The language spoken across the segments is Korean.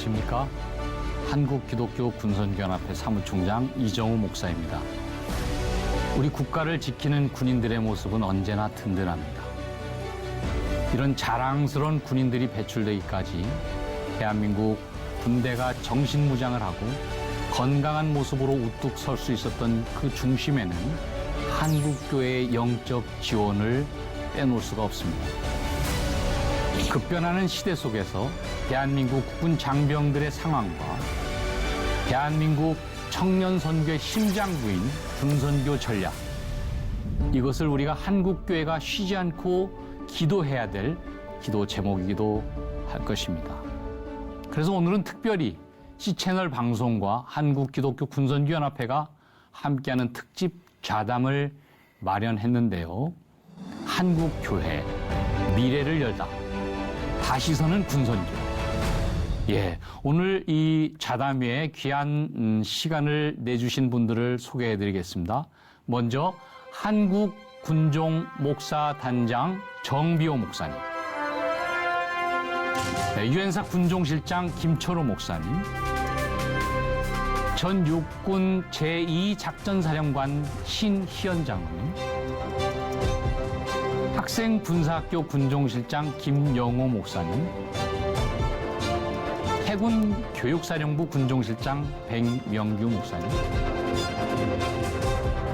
안녕하십니까? 한국기독교군선교연합회 사무총장 이정우 목사입니다. 우리 국가를 지키는 군인들의 모습은 언제나 든든합니다. 이런 자랑스러운 군인들이 배출되기까지 대한민국 군대가 정신무장을 하고 건강한 모습으로 우뚝 설 수 있었던 그 중심에는 한국교회의 영적 지원을 빼놓을 수가 없습니다. 급변하는 시대 속에서 대한민국 국군 장병들의 상황과 대한민국 청년 선교의 심장부인 군선교 전략, 이것을 우리가 한국교회가 쉬지 않고 기도해야 될 기도 제목이기도 할 것입니다. 그래서 오늘은 특별히 C채널 방송과 한국기독교군선교연합회가 함께하는 특집 좌담을 마련했는데요. 한국교회 미래를 열다, 다시 서는 군선교. 오늘 이 좌담회에 귀한 시간을 내주신 분들을 소개해드리겠습니다. 먼저 한국군종목사단장 정비호 목사님, 유엔사 군종실장 김철호 목사님, 전 육군 제2작전사령관 신희연 장로님, 학생군사학교 군종실장 김영호 목사님, 해군 교육사령부 군종실장 백명규 목사님,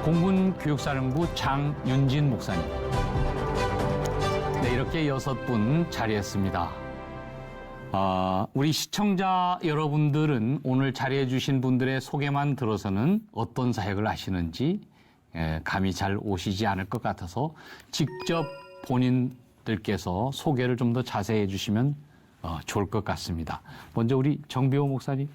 공군 교육사령부 장윤진 목사님. 이렇게 6분 자리했습니다. 우리 시청자 여러분들은 오늘 자리해 주신 분들의 소개만 들어서는 어떤 사역을 하시는지 감이 잘 오시지 않을 것 같아서 직접 본인들께서 소개를 좀 더 자세히 해주시면 좋을 것 같습니다. 먼저 우리 정비호 목사님.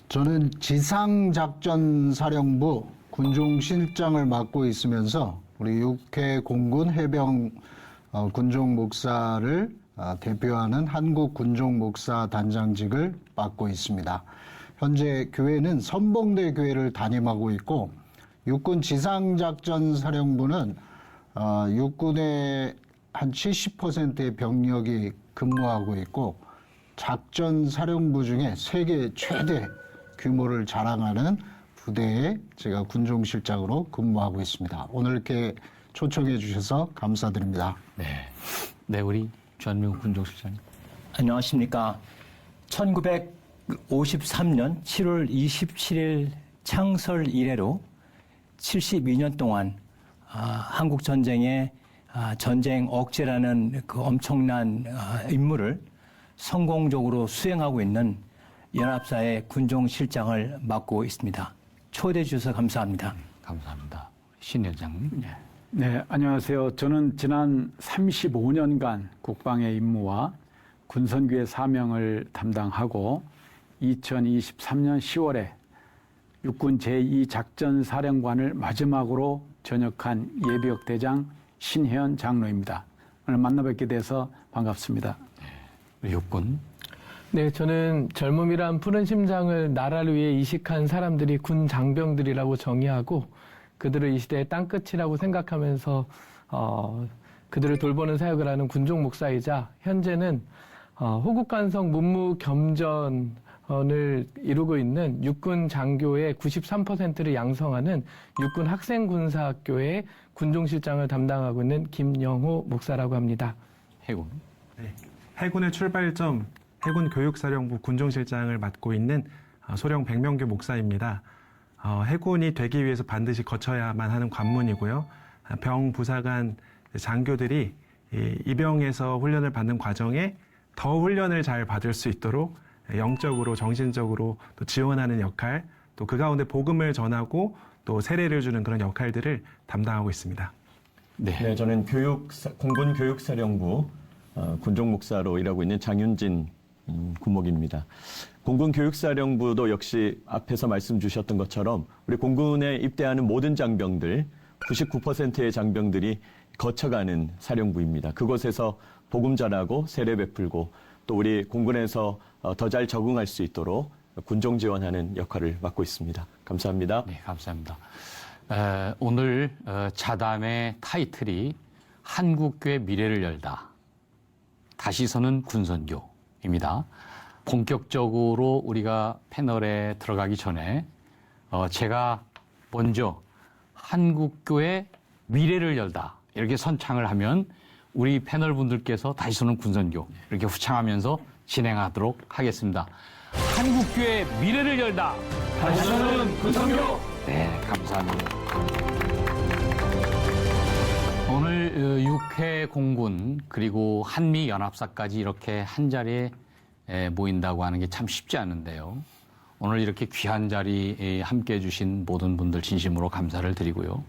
저는 지상작전사령부 군종실장을 맡고 있으면서 우리 6회 공군 해병 군종목사를 대표하는 한국군종목사단장직을 맡고 있습니다. 현재 교회는 선봉대 교회를 담임하고 있고, 육군 지상작전사령부는 육군의 한 70%의 병력이 근무하고 있고, 작전사령부 중에 세계 최대 규모를 자랑하는 부대에 제가 군종실장으로 근무하고 있습니다. 오늘 이렇게 초청해 주셔서 감사드립니다. 네, 우리 주한미군 군종실장님. 안녕하십니까. 1953년 7월 27일 창설 이래로 72년 동안 한국 전쟁의 전쟁 억제라는 그 엄청난 임무를 성공적으로 수행하고 있는 연합사의 군종실장을 맡고 있습니다. 초대해 주셔서 감사합니다. 감사합니다. 신 회장님. 네, 안녕하세요. 저는 지난 35년간 국방의 임무와 군선교의 사명을 담당하고 2023년 10월에 육군 제2작전사령관을 마지막으로 전역한 예비역 대장 신혜연 장로입니다. 오늘 만나뵙게 돼서 반갑습니다. 육군. 네, 저는 젊음이란 푸른 심장을 나라를 위해 이식한 사람들이 군 장병들이라고 정의하고 그들을 이 시대의 땅끝이라고 생각하면서 그들을 돌보는 사역을 하는 군종 목사이자, 현재는 호국간성 문무겸전을 이루고 있는 육군 장교의 93%를 양성하는 육군 학생군사학교의 군종실장을 담당하고 있는 김영호 목사라고 합니다. 해군. 네, 해군의 출발점 해군 교육사령부 군종실장을 맡고 있는 소령 백명규 목사입니다. 해군이 되기 위해서 반드시 거쳐야만 하는 관문이고요. 병부사관 장교들이 입영에서 훈련을 받는 과정에 더 훈련을 잘 받을 수 있도록 영적으로 정신적으로 또 지원하는 역할, 또 그 가운데 복음을 전하고 또 세례를 주는 그런 역할들을 담당하고 있습니다. 네, 저는 공군 교육사령부 군종 목사로 일하고 있는 장윤진 군목입니다. 공군 교육사령부도 역시 앞에서 말씀 주셨던 것처럼 우리 공군에 입대하는 모든 장병들 99%의 장병들이 거쳐가는 사령부입니다. 그곳에서 복음 전하고 세례 베풀고 또 우리 공군에서 더 잘 적응할 수 있도록 군종 지원하는 역할을 맡고 있습니다. 감사합니다. 네, 감사합니다. 오늘 자담의 타이틀이 한국교회 미래를 열다, 다시 서는 군선교입니다. 본격적으로 우리가 패널에 들어가기 전에 제가 먼저 한국교회 미래를 열다 이렇게 선창을 하면 우리 패널 분들께서 다시 쏘는 군선교 이렇게 후창하면서 진행하도록 하겠습니다. 한국교회 미래를 열다 다시 쏘는 군선교. 네, 감사합니다. 오늘 육해 공군 그리고 한미 연합사까지 이렇게 한 자리에 모인다고 하는 게 참 쉽지 않은데요. 오늘 이렇게 귀한 자리 함께해 주신 모든 분들 진심으로 감사를 드리고요.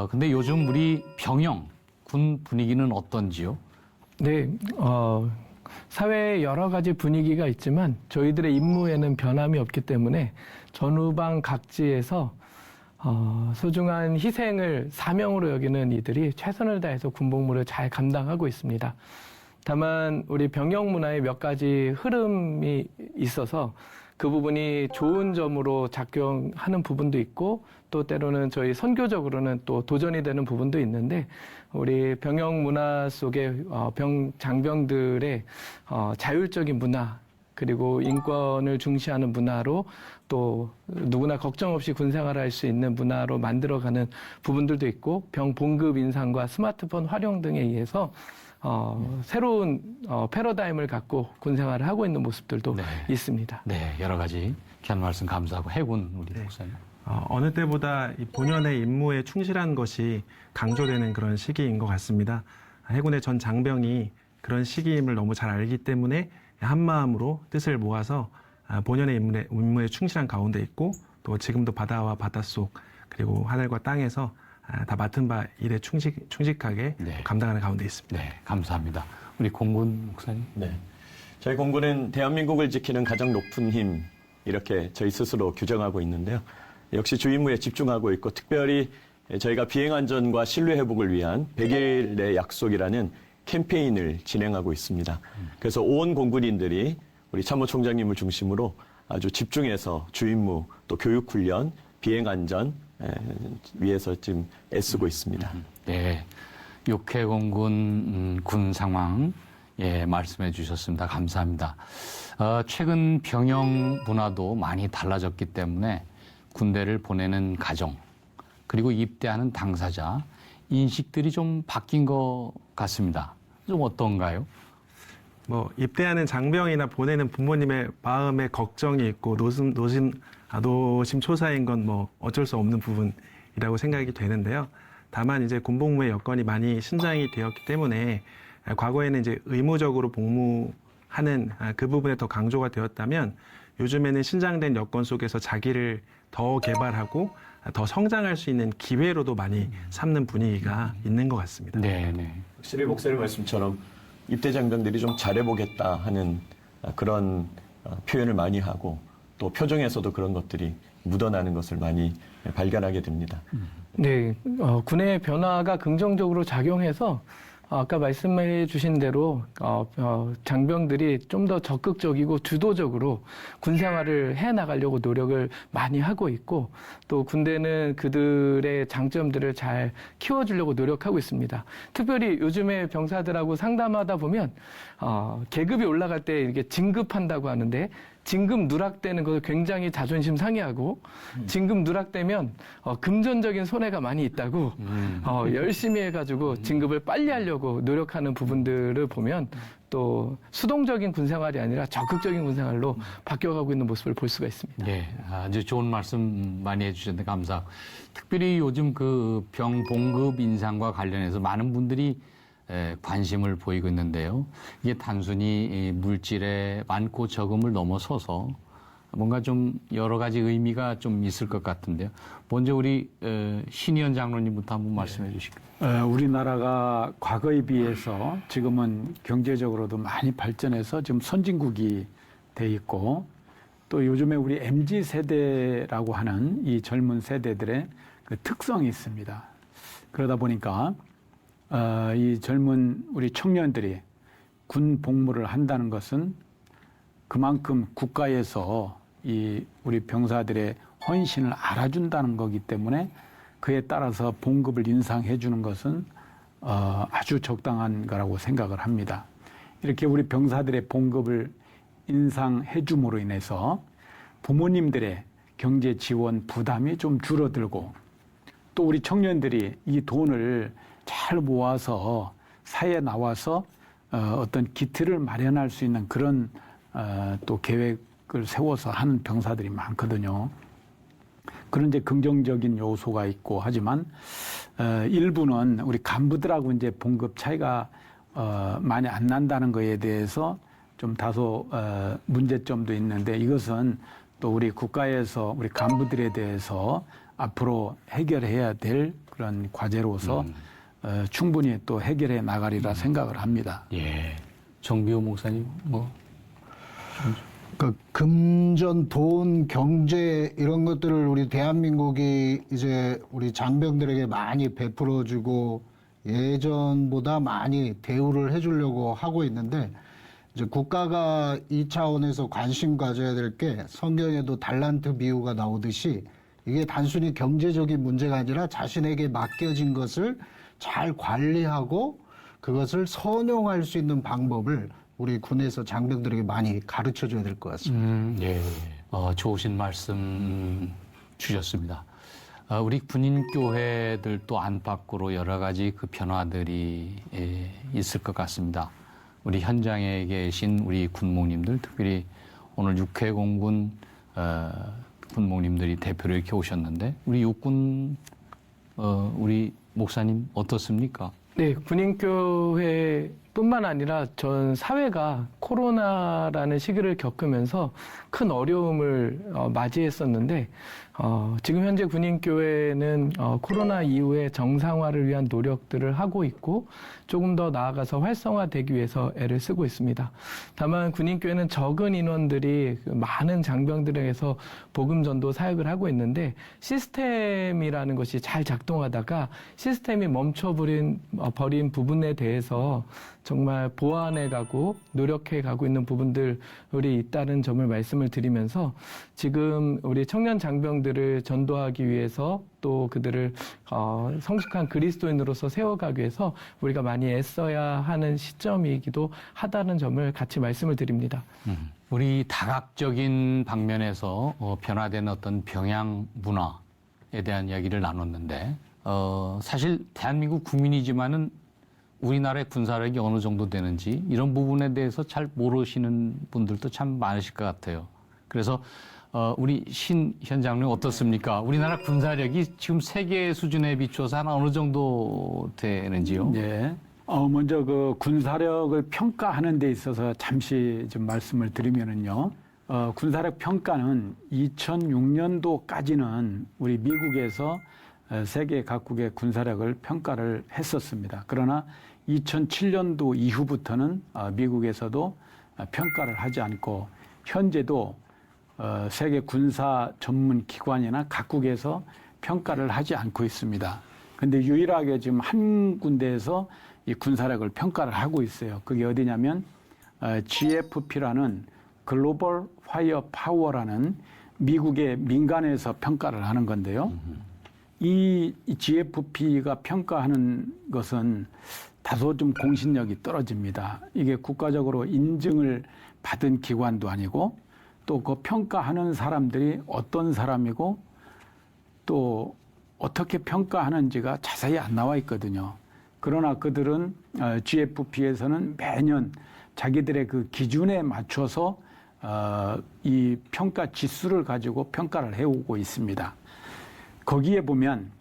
근데 요즘 우리 병영 군 분위기는 어떤지요? 네, 사회에 여러 가지 분위기가 있지만 저희들의 임무에는 변함이 없기 때문에 전후방 각지에서 소중한 희생을 사명으로 여기는 이들이 최선을 다해서 군복무를 잘 감당하고 있습니다. 다만 우리 병영 문화에 몇 가지 흐름이 있어서 그 부분이 좋은 점으로 작용하는 부분도 있고 또 때로는 저희 선교적으로는 또 도전이 되는 부분도 있는데 우리 병영 문화 속에 장병들의 자율적인 문화 그리고 인권을 중시하는 문화로 또 누구나 걱정 없이 군생활을 할 수 있는 문화로 만들어가는 부분들도 있고 병 봉급 인상과 스마트폰 활용 등에 의해서 새로운 패러다임을 갖고 군생활을 하고 있는 모습들도 있습니다. 네, 여러 가지 귀한 말씀 감사하고 해군 우리 목사님. 어느 때보다 이 본연의 임무에 충실한 것이 강조되는 그런 시기인 것 같습니다. 해군의 전 장병이 그런 시기임을 너무 잘 알기 때문에 한 마음으로 뜻을 모아서 본연의 임무에 충실한 가운데 있고 또 지금도 바다와 바닷속 그리고 하늘과 땅에서 다 맡은 바 일에 충직하게 감당하는 가운데 있습니다. 네, 감사합니다. 우리 공군 목사님. 네. 저희 공군은 대한민국을 지키는 가장 높은 힘, 이렇게 저희 스스로 규정하고 있는데요. 역시 주임무에 집중하고 있고, 특별히 저희가 비행안전과 신뢰회복을 위한 100일의 약속이라는 캠페인을 진행하고 있습니다. 그래서 온 공군인들이 우리 참모총장님을 중심으로 아주 집중해서 주임무, 또 교육훈련, 비행안전 위해서 지금 애쓰고 있습니다. 네, 육해공군 군 상황 말씀해 주셨습니다. 감사합니다. 최근 병영 문화도 많이 달라졌기 때문에 군대를 보내는 가정 그리고 입대하는 당사자 인식들이 좀 바뀐 것 같습니다. 좀 어떤가요? 입대하는 장병이나 보내는 부모님의 마음에 걱정이 있고 노심초사인 건 어쩔 수 없는 부분이라고 생각이 되는데요. 다만 이제 군복무의 여건이 많이 신장이 되었기 때문에 과거에는 이제 의무적으로 복무하는 그 부분에 더 강조가 되었다면 요즘에는 신장된 여건 속에서 자기를 더 개발하고 더 성장할 수 있는 기회로도 많이 삼는 분위기가 있는 것 같습니다. 네. 확실히 목사님 말씀처럼 입대 장병들이 좀 잘해보겠다 하는 그런 표현을 많이 하고 또 표정에서도 그런 것들이 묻어나는 것을 많이 발견하게 됩니다. 네, 군의 변화가 긍정적으로 작용해서 아까 말씀해 주신 대로 장병들이 좀 더 적극적이고 주도적으로 군 생활을 해나가려고 노력을 많이 하고 있고 또 군대는 그들의 장점들을 잘 키워주려고 노력하고 있습니다. 특별히 요즘에 병사들하고 상담하다 보면 계급이 올라갈 때 이게 진급한다고 하는데 진급 누락되는 것을 굉장히 자존심 상해하고 진급 누락되면 금전적인 손해가 많이 있다고 열심히 해가지고 진급을 빨리 하려고 노력하는 부분들을 보면 또 수동적인 군생활이 아니라 적극적인 군생활로 바뀌어가고 있는 모습을 볼 수가 있습니다. 네, 아주 좋은 말씀 많이 해주셨는데 감사하고 특별히 요즘 그 병 봉급 인상과 관련해서 많은 분들이 관심을 보이고 있는데요. 이게 단순히 물질의 많고 적음을 넘어서서 뭔가 좀 여러 가지 의미가 좀 있을 것 같은데요. 먼저 우리 신희연 장로님부터 한번 말씀해 주실까요? 우리나라가 과거에 비해서 지금은 경제적으로도 많이 발전해서 지금 선진국이 돼 있고 또 요즘에 우리 MZ세대라고 하는 이 젊은 세대들의 그 특성이 있습니다. 그러다 보니까 이 젊은 우리 청년들이 군 복무를 한다는 것은 그만큼 국가에서 이 우리 병사들의 헌신을 알아준다는 거기 때문에 그에 따라서 봉급을 인상해 주는 것은 아주 적당한 거라고 생각을 합니다. 이렇게 우리 병사들의 봉급을 인상해 줌으로 인해서 부모님들의 경제 지원 부담이 좀 줄어들고 또 우리 청년들이 이 돈을 잘 모아서 사회에 나와서 어떤 기틀을 마련할 수 있는 그런 또 계획을 세워서 하는 병사들이 많거든요. 그런 이제 긍정적인 요소가 있고 하지만 일부는 우리 간부들하고 이제 봉급 차이가 많이 안 난다는 거에 대해서 좀 다소 문제점도 있는데 이것은 또 우리 국가에서 우리 간부들에 대해서 앞으로 해결해야 될 그런 과제로서 충분히 또 해결해 나가리라 생각을 합니다. 예. 정비호 목사님, 그러니까 금전, 돈, 경제 이런 것들을 우리 대한민국이 이제 우리 장병들에게 많이 베풀어주고 예전보다 많이 대우를 해주려고 하고 있는데 이제 국가가 이 차원에서 관심 가져야 될 게 성경에도 달란트 비유가 나오듯이 이게 단순히 경제적인 문제가 아니라 자신에게 맡겨진 것을 잘 관리하고 그것을 선용할 수 있는 방법을 우리 군에서 장병들에게 많이 가르쳐 줘야 될 것 같습니다. 예. 좋으신 말씀 주셨습니다. 우리 군인교회들도 안팎으로 여러 가지 그 변화들이 있을 것 같습니다. 우리 현장에 계신 우리 군목님들, 특별히 오늘 육해공군 군목님들이 대표로 이렇게 오셨는데 우리 육군 우리 목사님 어떻습니까? 네, 군인교회뿐만 아니라 전 사회가 코로나라는 시기를 겪으면서 큰 어려움을 맞이했었는데 지금 현재 군인교회는 코로나 이후에 정상화를 위한 노력들을 하고 있고 조금 더 나아가서 활성화되기 위해서 애를 쓰고 있습니다. 다만 군인교회는 적은 인원들이 많은 장병들에게서 복음 전도 사역을 하고 있는데 시스템이라는 것이 잘 작동하다가 시스템이 멈춰버린 부분에 대해서 정말 보완해 가고 노력해 가고 있는 부분들이 있다는 점을 말씀을 드리면서 지금 우리 청년 장병들을 전도하기 위해서 또 그들을 성숙한 그리스도인으로서 세워가기 위해서 우리가 많이 애써야 하는 시점이기도 하다는 점을 같이 말씀을 드립니다. 우리 다각적인 방면에서 변화된 어떤 병양 문화에 대한 이야기를 나눴는데 사실 대한민국 국민이지만은 우리나라의 군사력이 어느 정도 되는지 이런 부분에 대해서 잘 모르시는 분들도 참 많으실 것 같아요. 그래서 우리 신 현장님 어떻습니까? 우리나라 군사력이 지금 세계 수준에 비추어서 한 어느 정도 되는지요? 네. 먼저 그 군사력을 평가하는 데 있어서 잠시 좀 말씀을 드리면은요. 군사력 평가는 2006년도까지는 우리 미국에서 세계 각국의 군사력을 평가를 했었습니다. 그러나 2007년도 이후부터는 미국에서도 평가를 하지 않고 현재도 세계 군사 전문 기관이나 각국에서 평가를 하지 않고 있습니다. 그런데 유일하게 지금 한 군데에서 이 군사력을 평가를 하고 있어요. 그게 어디냐면 GFP라는 글로벌 파이어 파워라는 미국의 민간에서 평가를 하는 건데요. 이 GFP가 평가하는 것은 다소 좀 공신력이 떨어집니다. 이게 국가적으로 인증을 받은 기관도 아니고 또 그 평가하는 사람들이 어떤 사람이고 또 어떻게 평가하는지가 자세히 안 나와 있거든요. 그러나 그들은 GFP에서는 매년 자기들의 그 기준에 맞춰서 이 평가 지수를 가지고 평가를 해오고 있습니다. 거기에 보면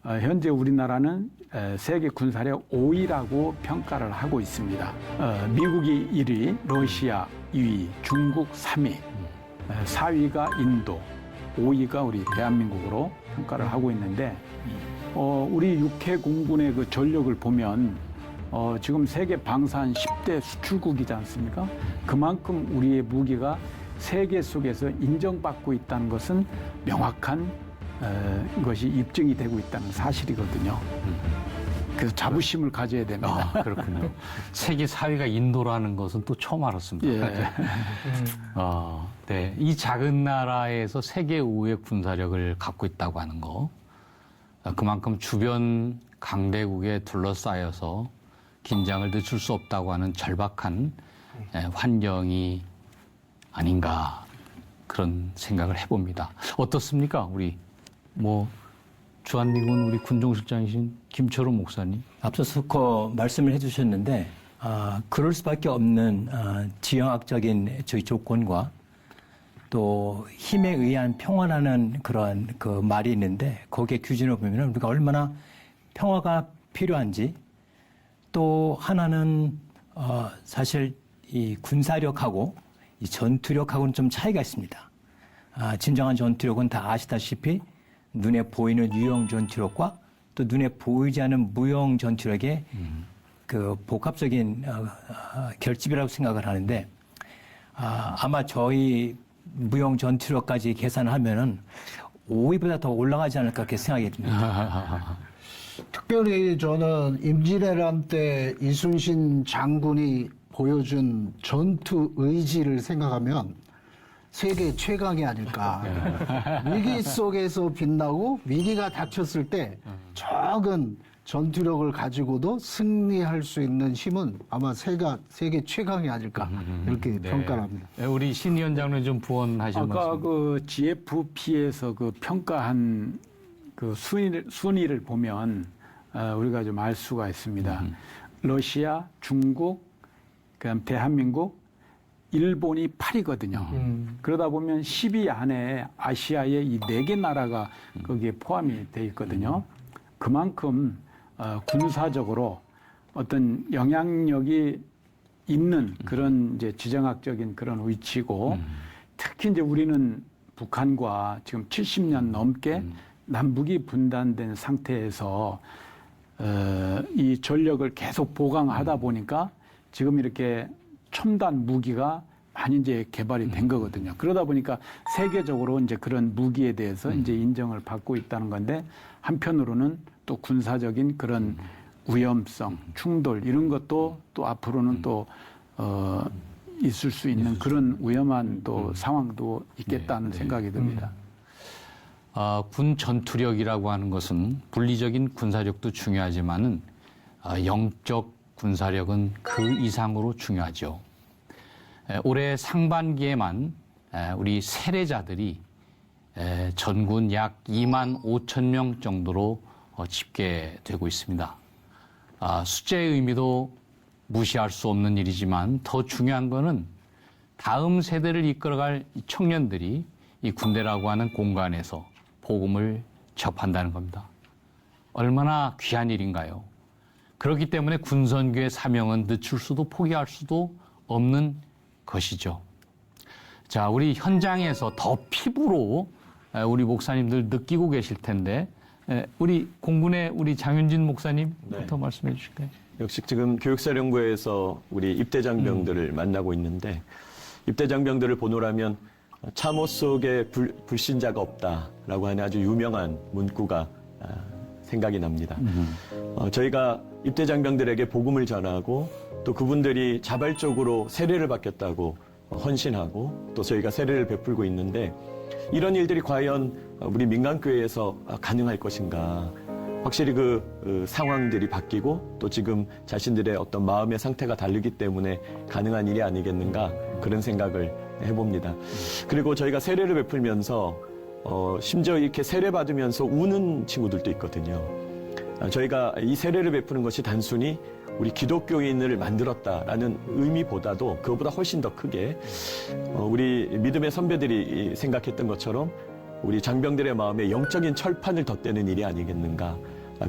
현재 우리나라는 세계 군사력 5위라고 평가를 하고 있습니다. 미국이 1위, 러시아 2위, 중국 3위, 4위가 인도, 5위가 우리 대한민국으로 평가를 하고 있는데 우리 육해공군의 그 전력을 보면 지금 세계 방산 10대 수출국이지 않습니까? 그만큼 우리의 무기가 세계 속에서 인정받고 있다는 것은 명확한 것이 입증이 되고 있다는 사실이거든요. 그래서 자부심을 가져야 됩니다. 그렇군요. 세계 4위가 인도라는 것은 또 처음 알았습니다. 예. 네. 이 작은 나라에서 세계 5의 군사력을 갖고 있다고 하는 거. 그만큼 주변 강대국에 둘러싸여서 긴장을 늦출 수 없다고 하는 절박한 환경이 아닌가 그런 생각을 해봅니다. 어떻습니까? 우리 주한미군 우리 군종실장이신 김철호 목사님. 앞서서 말씀을 해주셨는데 그럴 수밖에 없는 지형학적인 저희 조건과 또 힘에 의한 평화라는 그런 그 말이 있는데 거기에 규준을 보면 우리가 얼마나 평화가 필요한지 또 하나는 사실 이 군사력하고 이 전투력하고는 좀 차이가 있습니다. 진정한 전투력은 다 아시다시피 눈에 보이는 유형 전투력과 또 눈에 보이지 않는 무형 전투력의 그 복합적인 결집이라고 생각을 하는데 아마 저희 무형 전투력까지 계산하면은 5위보다 더 올라가지 않을까 그렇게 생각이 듭니다. 특별히 저는 임진왜란 때 이순신 장군이 보여준 전투 의지를 생각하면 세계 최강이 아닐까. 위기 속에서 빛나고 위기가 닥쳤을 때 적은 전투력을 가지고도 승리할 수 있는 힘은 아마 세계 최강이 아닐까 이렇게 평가를 합니다. 우리 신 위원장님 좀 부언하실 말씀. 아까 그 GFP에서 그 평가한 그 순위를 보면 우리가 좀 알 수가 있습니다. 러시아, 중국, 그다음 대한민국, 일본이 8위거든요. 그러다 보면 10위 안에 아시아의 이 4개 나라가 거기에 포함이 돼 있거든요. 그만큼 군사적으로 어떤 영향력이 있는 그런 이제 지정학적인 그런 위치고 특히 이제 우리는 북한과 지금 70년 넘게 남북이 분단된 상태에서 이 전력을 계속 보강하다 보니까 지금 이렇게 첨단 무기가 많이 이제 개발이 된 거거든요. 그러다 보니까 세계적으로 이제 그런 무기에 대해서 이제 인정을 받고 있다는 건데 한편으로는 또 군사적인 그런 위험성, 충돌 이런 것도 또 앞으로는 또 있을 수 있는 그런 위험한 또 상황도 있겠다는 생각이 듭니다. 군 전투력이라고 하는 것은 물리적인 군사력도 중요하지만은 영적 군사력은 그 이상으로 중요하죠. 올해 상반기에만 우리 세례자들이 전군 약 2만 5천 명 정도로 집계되고 있습니다. 숫자의 의미도 무시할 수 없는 일이지만 더 중요한 거는 다음 세대를 이끌어갈 청년들이 이 군대라고 하는 공간에서 복음을 접한다는 겁니다. 얼마나 귀한 일인가요? 그렇기 때문에 군선교의 사명은 늦출 수도 포기할 수도 없는 것이죠. 자, 우리 현장에서 더 피부로 우리 목사님들 느끼고 계실 텐데 우리 공군의 우리 장윤진 목사님부터 말씀해 주실까요? 역시 지금 교육사령부에서 우리 입대장병들을 만나고 있는데 입대장병들을 보노라면 참호 속에 불신자가 없다라고 하는 아주 유명한 문구가 생각이 납니다. 저희가 입대장병들에게 복음을 전하고 또 그분들이 자발적으로 세례를 받겠다고 헌신하고 또 저희가 세례를 베풀고 있는데 이런 일들이 과연 우리 민간교회에서 가능할 것인가. 확실히 그 상황들이 바뀌고 또 지금 자신들의 어떤 마음의 상태가 다르기 때문에 가능한 일이 아니겠는가 그런 생각을 해봅니다. 그리고 저희가 세례를 베풀면서 심지어 이렇게 세례 받으면서 우는 친구들도 있거든요. 저희가 이 세례를 베푸는 것이 단순히 우리 기독교인을 만들었다라는 의미보다도 그것보다 훨씬 더 크게 우리 믿음의 선배들이 생각했던 것처럼 우리 장병들의 마음에 영적인 철판을 덧대는 일이 아니겠는가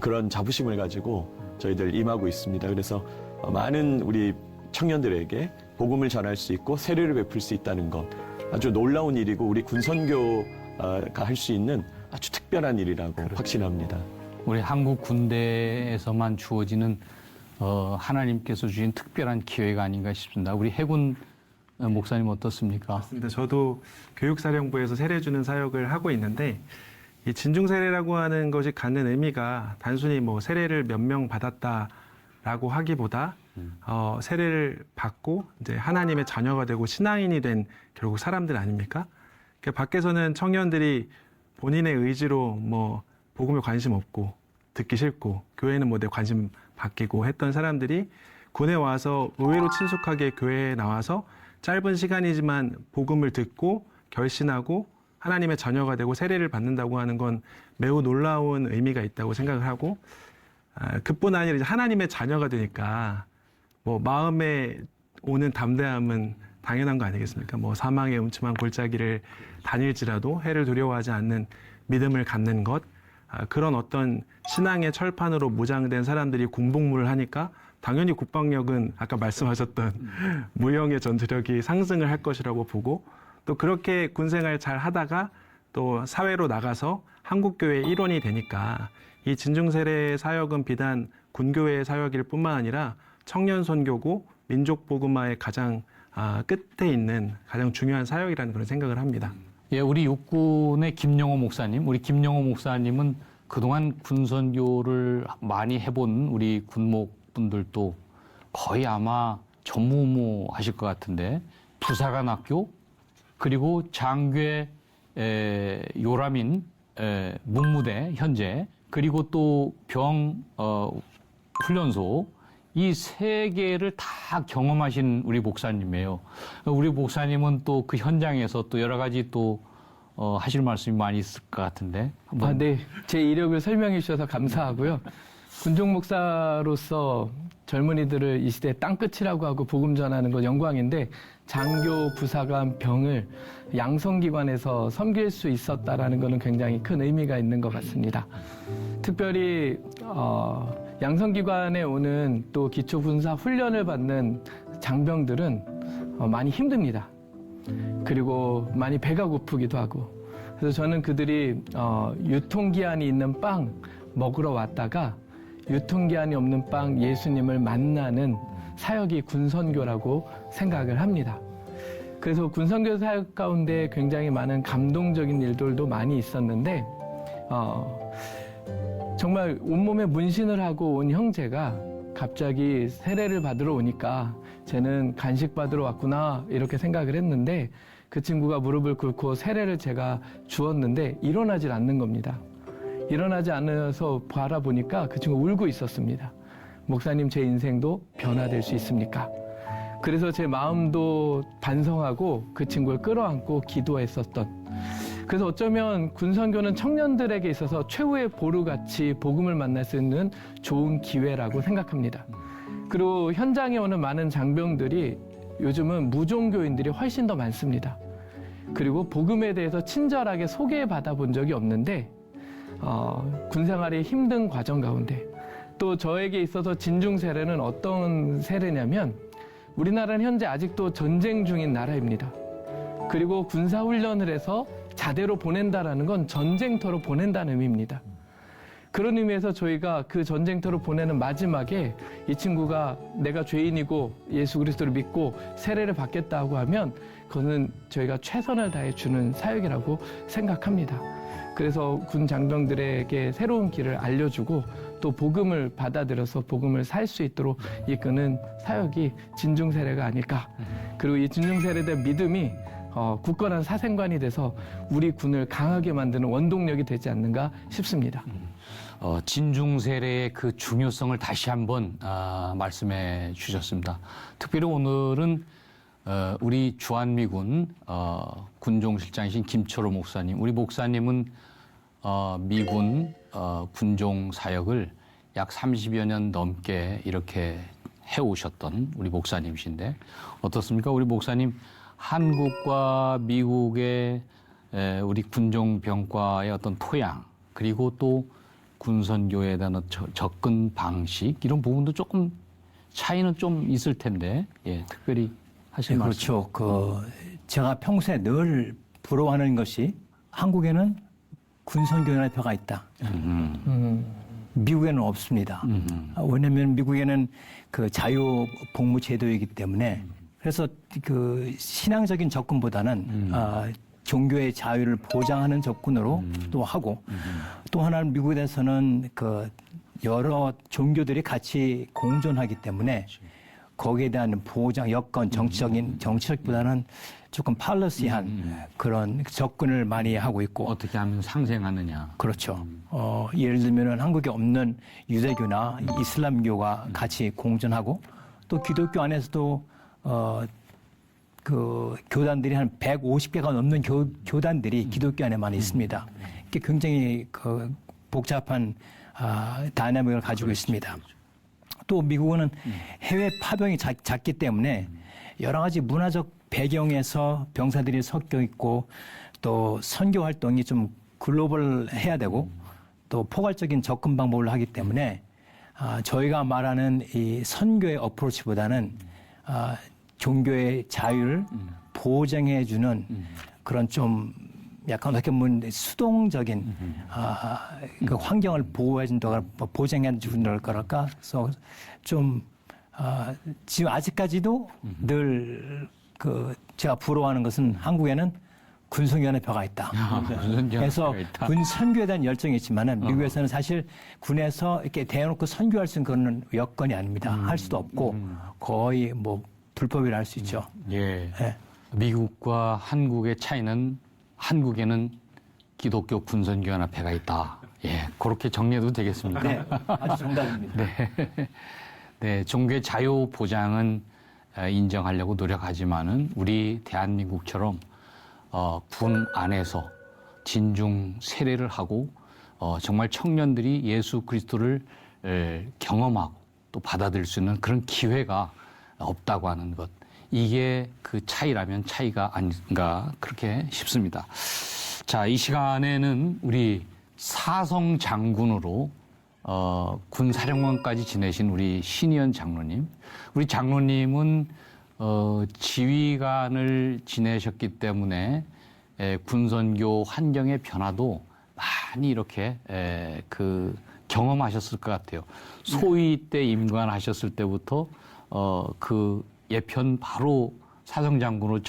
그런 자부심을 가지고 저희들 임하고 있습니다. 그래서 많은 우리 청년들에게 복음을 전할 수 있고 세례를 베풀 수 있다는 것 아주 놀라운 일이고 우리 군선교가 할 수 있는 아주 특별한 일이라고 확신합니다. 우리 한국 군대에서만 주어지는 하나님께서 주신 특별한 기회가 아닌가 싶습니다. 우리 해군 목사님 어떻습니까? 맞습니다. 저도 교육사령부에서 세례 주는 사역을 하고 있는데 이 진중세례라고 하는 것이 갖는 의미가 단순히 뭐 세례를 몇 명 받았다라고 하기보다 세례를 받고 이제 하나님의 자녀가 되고 신앙인이 된 결국 사람들 아닙니까? 그러니까 밖에서는 청년들이 본인의 의지로 뭐 복음에 관심 없고 듣기 싫고 교회는 뭐 내 관심 바뀌고 했던 사람들이 군에 와서 의외로 친숙하게 교회에 나와서 짧은 시간이지만 복음을 듣고 결신하고 하나님의 자녀가 되고 세례를 받는다고 하는 건 매우 놀라운 의미가 있다고 생각을 하고, 그뿐 아니라 이제 하나님의 자녀가 되니까 뭐 마음에 오는 담대함은 당연한 거 아니겠습니까? 뭐 사망의 음침한 골짜기를 다닐지라도 해를 두려워하지 않는 믿음을 갖는 것, 그런 어떤 신앙의 철판으로 무장된 사람들이 군복무를 하니까 당연히 국방력은 아까 말씀하셨던 무형의 전투력이 상승을 할 것이라고 보고, 또 그렇게 군생활 잘 하다가 또 사회로 나가서 한국교회의 일원이 되니까 이 진중세례 사역은 비단 군교회의 사역일 뿐만 아니라 청년 선교고 민족 복음화의 가장 끝에 있는 가장 중요한 사역이라는 그런 생각을 합니다. 예, 우리 육군의 김영호 목사님, 우리 김영호 목사님은 그동안 군선교를 많이 해본 우리 군목분들도 거의 아마 전무후무하실 것 같은데, 부사관학교 그리고 장괴 요람인 문무대 현재, 그리고 또 병 훈련소, 이 세 개를 다 경험하신 우리 목사님이에요. 우리 목사님은 또 그 현장에서 또 여러 가지 또 하실 말씀이 많이 있을 것 같은데. 네. 제 이력을 설명해 주셔서 감사하고요. 군종 목사로서 젊은이들을 이 시대 땅끝이라고 하고 복음 전하는 건 영광인데, 장교, 부사관, 병을 양성기관에서 섬길 수 있었다라는 것은 굉장히 큰 의미가 있는 것 같습니다. 특별히 양성기관에 오는 또 기초군사 훈련을 받는 장병들은 많이 힘듭니다. 그리고 많이 배가 고프기도 하고, 그래서 저는 그들이 유통기한이 있는 빵 먹으러 왔다가 유통기한이 없는 빵 예수님을 만나는 사역이 군선교라고 생각을 합니다. 그래서 군선교 사역 가운데 굉장히 많은 감동적인 일들도 많이 있었는데, 정말 온몸에 문신을 하고 온 형제가 갑자기 세례를 받으러 오니까 쟤는 간식 받으러 왔구나 이렇게 생각을 했는데, 그 친구가 무릎을 꿇고 세례를 제가 주었는데 일어나질 않는 겁니다. 일어나지 않아서 바라보니까 그 친구 울고 있었습니다. 목사님, 제 인생도 변화될 수 있습니까? 그래서 제 마음도 반성하고 그 친구를 끌어안고 기도했었던, 그래서 어쩌면 군선교는 청년들에게 있어서 최후의 보루같이 복음을 만날 수 있는 좋은 기회라고 생각합니다. 그리고 현장에 오는 많은 장병들이 요즘은 무종교인들이 훨씬 더 많습니다. 그리고 복음에 대해서 친절하게 소개받아 본 적이 없는데, 군생활의 힘든 과정 가운데 또 저에게 있어서 진중 세례는 어떤 세례냐면, 우리나라는 현재 아직도 전쟁 중인 나라입니다. 그리고 군사훈련을 해서 자대로 보낸다라는 건 전쟁터로 보낸다는 의미입니다. 그런 의미에서 저희가 그 전쟁터로 보내는 마지막에 이 친구가 내가 죄인이고 예수 그리스도를 믿고 세례를 받겠다고 하면 그거는 저희가 최선을 다해 주는 사역이라고 생각합니다. 그래서 군 장병들에게 새로운 길을 알려주고 또 복음을 받아들여서 복음을 살 수 있도록 이끄는 사역이 진중세례가 아닐까. 그리고 이 진중세례된 믿음이 굳건한 사생관이 돼서 우리 군을 강하게 만드는 원동력이 되지 않는가 싶습니다. 진중세례의 그 중요성을 다시 한번 말씀해 주셨습니다. 특별히 오늘은 우리 주한미군 군종실장이신 김철호 목사님, 우리 목사님은 미군 군종 사역을 약 30여 년 넘게 이렇게 해오셨던 우리 목사님이신데 어떻습니까? 우리 목사님, 한국과 미국의 우리 군종병과의 어떤 토양, 그리고 또 군선교에 대한 접근 방식, 이런 부분도 조금 차이는 좀 있을 텐데, 예, 특별히 하실 말씀. 그렇죠. 제가 평소에 늘 부러워하는 것이 한국에는 군선교연합회가 있다. 미국에는 없습니다. 왜냐하면 미국에는 그 자유복무 제도이기 때문에, 그래서 그 신앙적인 접근보다는 종교의 자유를 보장하는 접근으로 또 하고, 또 하나는 미국에서는 그 여러 종교들이 같이 공존하기 때문에 거기에 대한 보장, 여건, 정치적보다는 조금 팔러시한 그런 접근을 많이 하고 있고. 어떻게 하면 상생하느냐. 그렇죠. 예를 들면은 한국에 없는 유대교나 이슬람교가 같이 공존하고, 또 기독교 안에서도 그 교단들이 한 150개가 넘는 교단들이 기독교 안에만 있습니다. 이게 굉장히 그 복잡한 다이나믹을 가지고 있습니다. 또 미국은 해외 파병이 작기 때문에 여러 가지 문화적 배경에서 병사들이 섞여 있고 또 선교 활동이 좀 글로벌해야 되고 또 포괄적인 접근 방법을 하기 때문에 저희가 말하는 이 선교의 어프로치보다는 종교의 자유를 보장해주는 그런 좀 약간 어떻게 보면 수동적인 그 환경을 보호해준다고 보장해주는 거랄까. 그래서 좀 지금 아직까지도 늘 그 제가 부러워하는 것은 한국에는 군성연합회가 있다. 그래서 군 선교에 대한 열정이 있지만은 미국에서는 사실 군에서 이렇게 대놓고 선교할 수 있는 그런 여건이 아닙니다. 할 수도 없고 거의 뭐 불법이라 할 수 있죠. 예. 예. 미국과 한국의 차이는 한국에는 기독교 군선교연합회가 있다. 예, 그렇게 정리해도 되겠습니까? 네, 아주 정답입니다. 네, 종교의 자유 보장은 인정하려고 노력하지만은 우리 대한민국처럼 군 안에서 진중 세례를 하고 정말 청년들이 예수 그리스도를 경험하고 또 받아들일 수 있는 그런 기회가 없다고 하는 것. 이게 그 차이라면 차이가 아닌가 그렇게 싶습니다. 자, 이 시간에는 우리 사성 장군으로 군 사령관까지 지내신 우리 신희연 장로님. 우리 장로님은 지휘관을 지내셨기 때문에 군선교 환경의 변화도 많이 이렇게 경험하셨을 것 같아요. 소위 때 임관하셨을 때부터 그 예편 바로 사성장군으로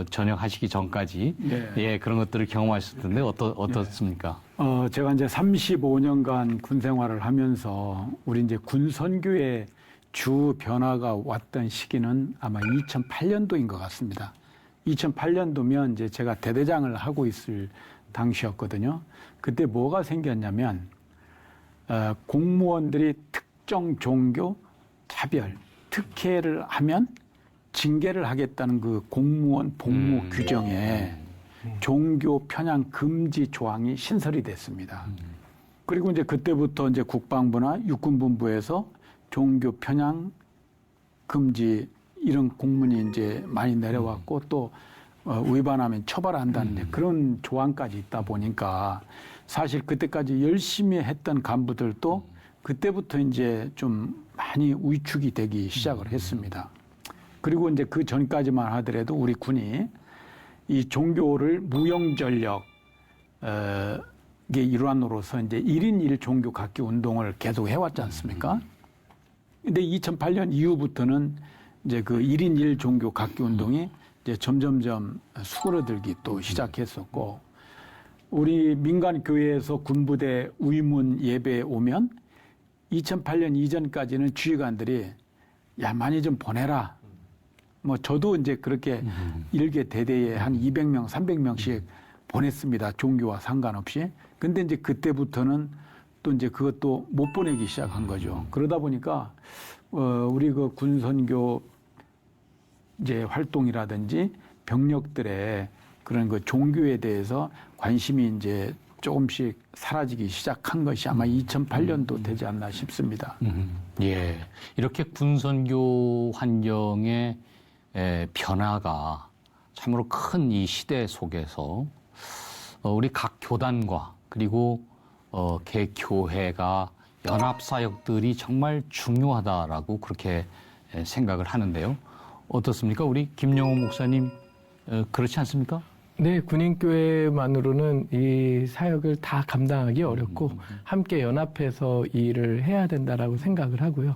전역하시기 전까지 예, 그런 것들을 경험하셨을 텐데 어떻습니까? 제가 이제 35년간 군 생활을 하면서 우리 이제 군 선교의 주 변화가 왔던 시기는 아마 2008년도인 것 같습니다. 2008년도면 이제 제가 대대장을 하고 있을 당시였거든요. 그때 뭐가 생겼냐면 공무원들이 특정 종교 차별 특혜를 하면 징계를 하겠다는 그 공무원 복무 규정에 종교 편향 금지 조항이 신설이 됐습니다. 그리고 이제 그때부터 이제 국방부나 육군본부에서 종교 편향 금지 이런 공문이 이제 많이 내려왔고 또 위반하면 처벌한다는 그런 조항까지 있다 보니까 사실 그때까지 열심히 했던 간부들도 그때부터 이제 좀 많이 위축이 되기 시작을 했습니다. 그리고 이제 그 전까지만 하더라도 우리 군이 이 종교를 무용전력의 일환으로서 이제 1인 1 종교 각기 운동을 계속 해왔지 않습니까? 근데 2008년 이후부터는 이제 그 1인 1 종교 각기 운동이 이제 점점점 수그러들기 또 시작했었고, 우리 민간 교회에서 군부대 의문 예배에 오면 2008년 이전까지는 지휘관들이 야, 많이 좀 보내라. 뭐 저도 이제 그렇게 일개 대대에 한 200명, 300명씩 보냈습니다. 종교와 상관없이. 근데 이제 그때부터는 또 이제 그것도 못 보내기 시작한 거죠. 그러다 보니까 우리 그 군선교 이제 활동이라든지 병력들의 그런 그 종교에 대해서 관심이 이제 조금씩 사라지기 시작한 것이 아마 2008년도 되지 않나 싶습니다. 예, 이렇게 군선교 환경의 변화가 참으로 큰 이 시대 속에서 우리 각 교단과 그리고 개교회가 연합사역들이 정말 중요하다라고 그렇게 생각을 하는데요. 어떻습니까? 우리 김영호 목사님 그렇지 않습니까? 네, 군인교회만으로는 이 사역을 다 감당하기 어렵고 함께 연합해서 이 일을 해야 된다라고 생각을 하고요.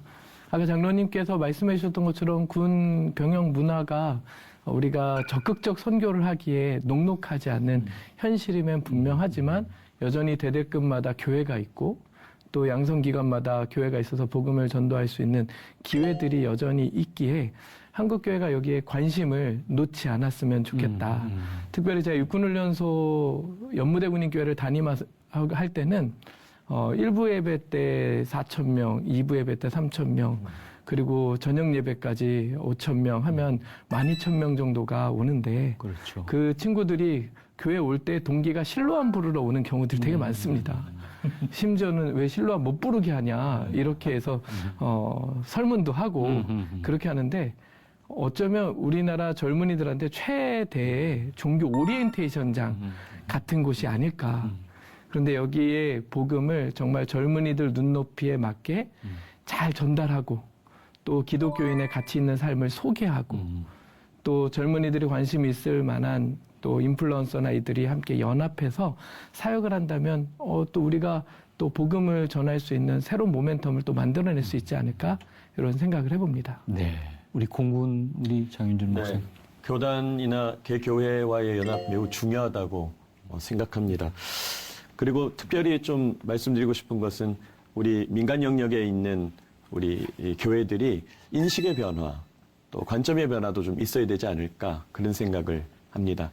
아까 장로님께서 말씀해 주셨던 것처럼 군 병영 문화가 우리가 적극적 선교를 하기에 녹록하지 않는 현실이면 분명하지만 여전히 대대급마다 교회가 있고 또 양성기관마다 교회가 있어서 복음을 전도할 수 있는 기회들이 여전히 있기에 한국교회가 여기에 관심을 놓지 않았으면 좋겠다. 특별히 제가 육군훈련소 연무대군인교회를 담임할 때는 1부 예배 때 4,000명, 2부 예배 때 3,000명, 그리고 저녁 예배까지 5,000명 하면 12,000명 정도가 오는데 그렇죠. 그 친구들이 교회 올 때 동기가 실로암 부르러 오는 경우들이 되게 많습니다. 심지어는 왜 실로암 못 부르게 하냐 이렇게 해서 설문도 하고 그렇게 하는데 어쩌면 우리나라 젊은이들한테 최대의 종교 오리엔테이션장 같은 곳이 아닐까. 그런데 여기에 복음을 정말 젊은이들 눈높이에 맞게 잘 전달하고 또 기독교인의 가치 있는 삶을 소개하고 또 젊은이들이 관심이 있을 만한 또 인플루언서나 이들이 함께 연합해서 사역을 한다면 또 우리가 또 복음을 전할 수 있는 새로운 모멘텀을 또 만들어낼 수 있지 않을까 이런 생각을 해봅니다. 네. 우리 공군 우리 장윤준 목사님. 네. 교단이나 개교회와의 연합 매우 중요하다고 생각합니다. 그리고 특별히 좀 말씀드리고 싶은 것은 우리 민간 영역에 있는 우리 이 교회들이 인식의 변화, 또 관점의 변화도 좀 있어야 되지 않을까 그런 생각을 합니다.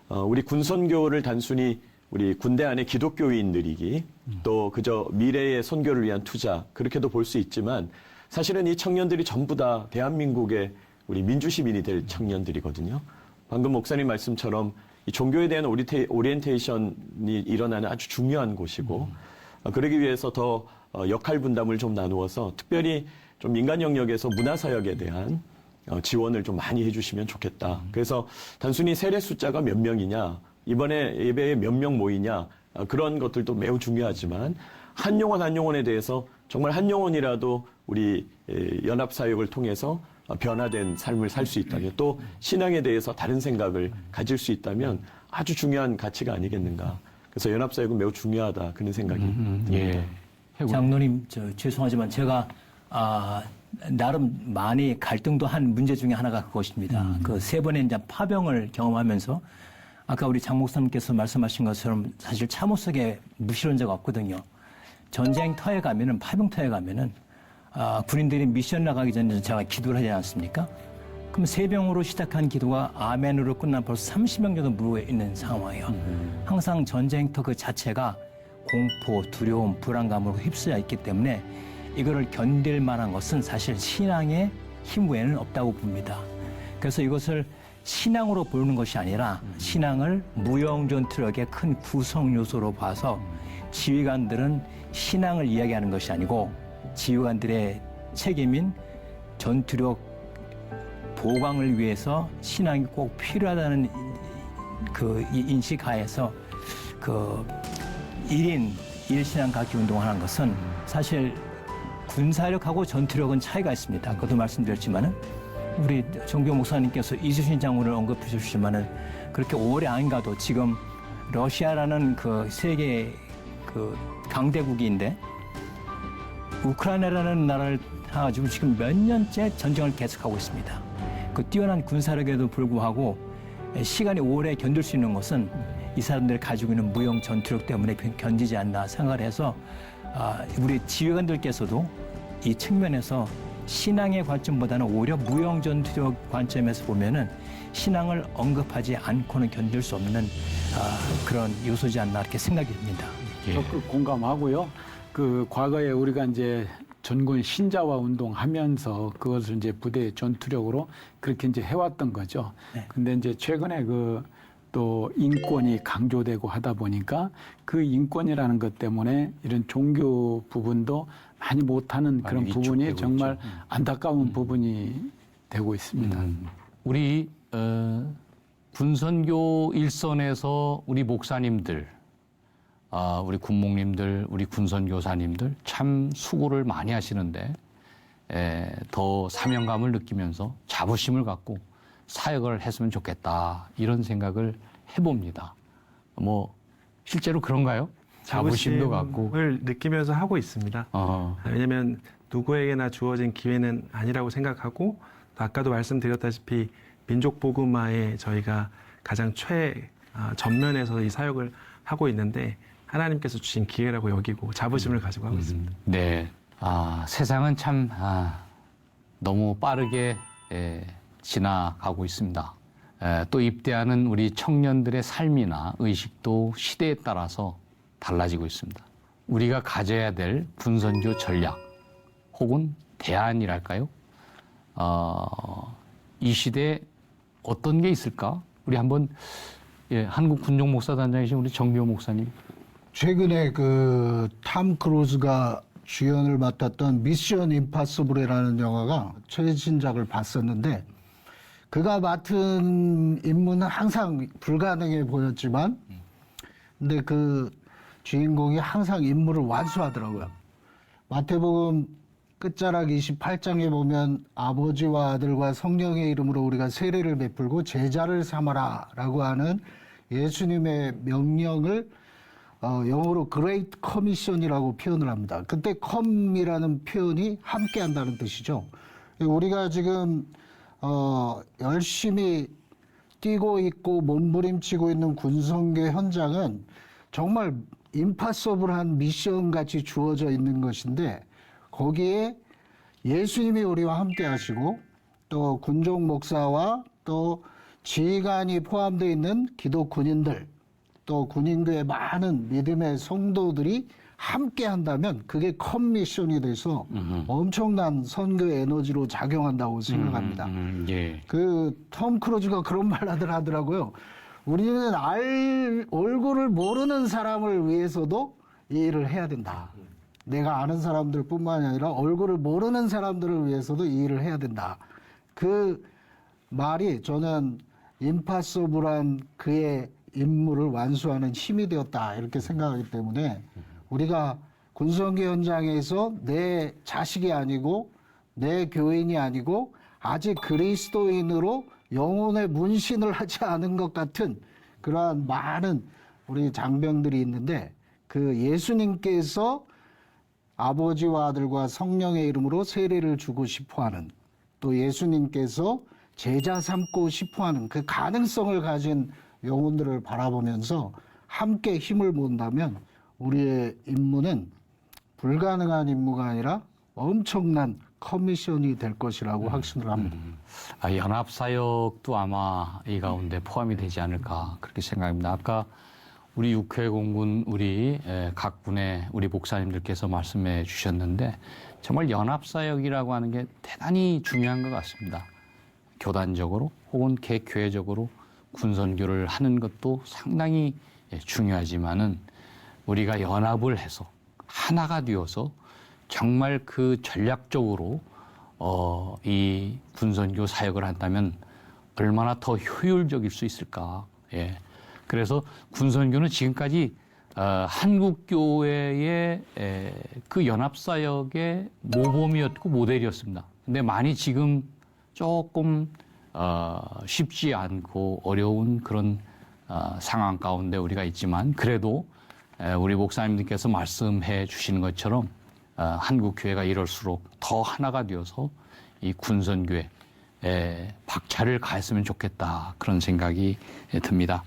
우리 군선교를 단순히 우리 군대 안에 기독교인들이기 또 그저 미래의 선교를 위한 투자 그렇게도 볼 수 있지만 사실은 이 청년들이 전부 다 대한민국의 우리 민주시민이 될 청년들이거든요. 방금 목사님 말씀처럼 이 종교에 대한 오리엔테이션이 일어나는 아주 중요한 곳이고 그러기 위해서 더 역할 분담을 좀 나누어서 특별히 좀 민간 영역에서 문화사역에 대한 지원을 좀 많이 해주시면 좋겠다. 그래서 단순히 세례 숫자가 몇 명이냐, 이번에 예배에 몇 명 모이냐, 그런 것들도 매우 중요하지만 한 영혼 한 영혼에 대해서 정말 한 영혼이라도 우리 연합사역을 통해서 변화된 삶을 살 수 있다면 또 신앙에 대해서 다른 생각을 가질 수 있다면 아주 중요한 가치가 아니겠는가. 그래서 연합사역은 매우 중요하다 그런 생각이 듭니다. 예. 장로님, 죄송하지만 제가 나름 많이 갈등도 한 문제 중에 하나가 그것입니다. 그 세 번의 이제 파병을 경험하면서 아까 우리 장 목사님께서 말씀하신 것처럼 사실 참호 속에 무신론자가 없거든요. 전쟁터에 가면은 파병터에 가면은 군인들이 미션 나가기 전에 제가 기도를 하지 않습니까? 그럼 새병으로 시작한 기도가 아멘으로 끝난 벌써 30명 정도 무르에 있는 상황이에요. 항상 전쟁터 그 자체가 공포, 두려움, 불안감으로 휩쓸려 있기 때문에 이거를 견딜 만한 것은 사실 신앙의 힘 외에는 없다고 봅니다. 그래서 이것을 신앙으로 보는 것이 아니라 신앙을 무용전투력의 큰 구성 요소로 봐서 지휘관들은 신앙을 이야기하는 것이 아니고 지휘관들의 책임인 전투력 보강을 위해서 신앙이 꼭 필요하다는 그 인식 하에서 그 1인 1신앙 갖기 운동을 하는 것은 사실 군사력하고 전투력은 차이가 있습니다. 그것도 말씀드렸지만은 우리 정교 목사님께서 이수신 장군을 언급해 주시지만은 그렇게 오래 안 가도 지금 러시아라는 그 세계 그 강대국인데 우크라이나라는 나라를 가지고 지금 몇 년째 전쟁을 계속하고 있습니다. 그 뛰어난 군사력에도 불구하고 시간이 오래 견딜 수 있는 것은 이 사람들이 가지고 있는 무용 전투력 때문에 견디지 않나 생각을 해서 우리 지휘관들께서도 이 측면에서 신앙의 관점보다는 오히려 무용 전투력 관점에서 보면은 신앙을 언급하지 않고는 견딜 수 없는 그런 요소지 않나 이렇게 생각이 듭니다. 적극 공감하고요. 그 과거에 우리가 이제 전군 신자와 운동하면서 그것을 이제 부대 전투력으로 그렇게 이제 해왔던 거죠. 네. 근데 이제 최근에 또 인권이 강조되고 하다 보니까 그 인권이라는 것 때문에 이런 종교 부분도 많이 못하는 그런 부분이 정말 안타까운 부분이 되고 있습니다. 우리 군선교 일선에서 우리 목사님들, 우리 군목님들, 우리 군선교사님들 참 수고를 많이 하시는데 더 사명감을 느끼면서 자부심을 갖고 사역을 했으면 좋겠다 이런 생각을 해봅니다. 뭐 실제로 그런가요? 자부심도 갖고. 자부심을 느끼면서 하고 있습니다. 왜냐하면 누구에게나 주어진 기회는 아니라고 생각하고 아까도 말씀드렸다시피 민족 복음화에 저희가 가장 전면에서 이 사역을 하고 있는데 하나님께서 주신 기회라고 여기고 자부심을 가지고 하고 있습니다. 네. 세상은 참 너무 빠르게 지나가고 있습니다. 또 입대하는 우리 청년들의 삶이나 의식도 시대에 따라서 달라지고 있습니다. 우리가 가져야 될 군선교 전략 혹은 대안이랄까요? 이 시대에 어떤 게 있을까? 우리 한번 한국군종목사단장이신 우리 정미호 목사님. 최근에 그 탐 크루즈가 주연을 맡았던 미션 임파서블이라는 영화가 최신작을 봤었는데 그가 맡은 임무는 항상 불가능해 보였지만 근데 그 주인공이 항상 임무를 완수하더라고요. 마태복음 끝자락 28장에 보면 아버지와 아들과 성령의 이름으로 우리가 세례를 베풀고 제자를 삼아라라고 하는 예수님의 명령을 영어로 Great Commission이라고 표현을 합니다. 그때 com이라는 표현이 함께 한다는 뜻이죠. 우리가 지금 열심히 뛰고 있고 몸부림치고 있는 군성교 현장은 정말 임파서블한 미션 같이 주어져 있는 것인데 거기에 예수님이 우리와 함께 하시고 또 군종 목사와 또 지휘관이 포함되어 있는 기독 군인들 또 군인교의 많은 믿음의 성도들이 함께 한다면 그게 컴미션이 돼서 엄청난 선교 에너지로 작용한다고 생각합니다. 예. 그 톰 크루즈가 그런 말을 하더라고요. 우리는 얼굴을 모르는 사람을 위해서도 이 일을 해야 된다. 내가 아는 사람들 뿐만이 아니라 얼굴을 모르는 사람들을 위해서도 이 일을 해야 된다. 그 말이 저는 임파서블한 그의 임무를 완수하는 힘이 되었다 이렇게 생각하기 때문에 우리가 군성교 현장에서 내 자식이 아니고 내 교인이 아니고 아직 그리스도인으로 영혼의 문신을 하지 않은 것 같은 그러한 많은 우리 장병들이 있는데 그 예수님께서 아버지와 아들과 성령의 이름으로 세례를 주고 싶어하는 또 예수님께서 제자 삼고 싶어하는 그 가능성을 가진 영혼들을 바라보면서 함께 힘을 모은다면 우리의 임무는 불가능한 임무가 아니라 엄청난 커미션이 될 것이라고 확신을 합니다. 연합사역도 아마 이 가운데 포함이 되지 않을까 그렇게 생각합니다. 아까 우리 육해공군 우리 각 군의 우리 목사님들께서 말씀해 주셨는데 정말 연합사역이라고 하는 게 대단히 중요한 것 같습니다. 교단적으로 혹은 개교회적으로 군선교를 하는 것도 상당히 중요하지만은 우리가 연합을 해서 하나가 되어서 정말 그 전략적으로 이 군선교 사역을 한다면 얼마나 더 효율적일 수 있을까. 예. 그래서 군선교는 지금까지 한국교회의 그 연합사역의 모범이었고 모델이었습니다. 근데 많이 지금 조금 쉽지 않고 어려운 그런 상황 가운데 우리가 있지만 그래도 우리 목사님들께서 말씀해 주시는 것처럼 한국교회가 이럴수록 더 하나가 되어서 이 군선교회 박차를 가했으면 좋겠다 그런 생각이 듭니다.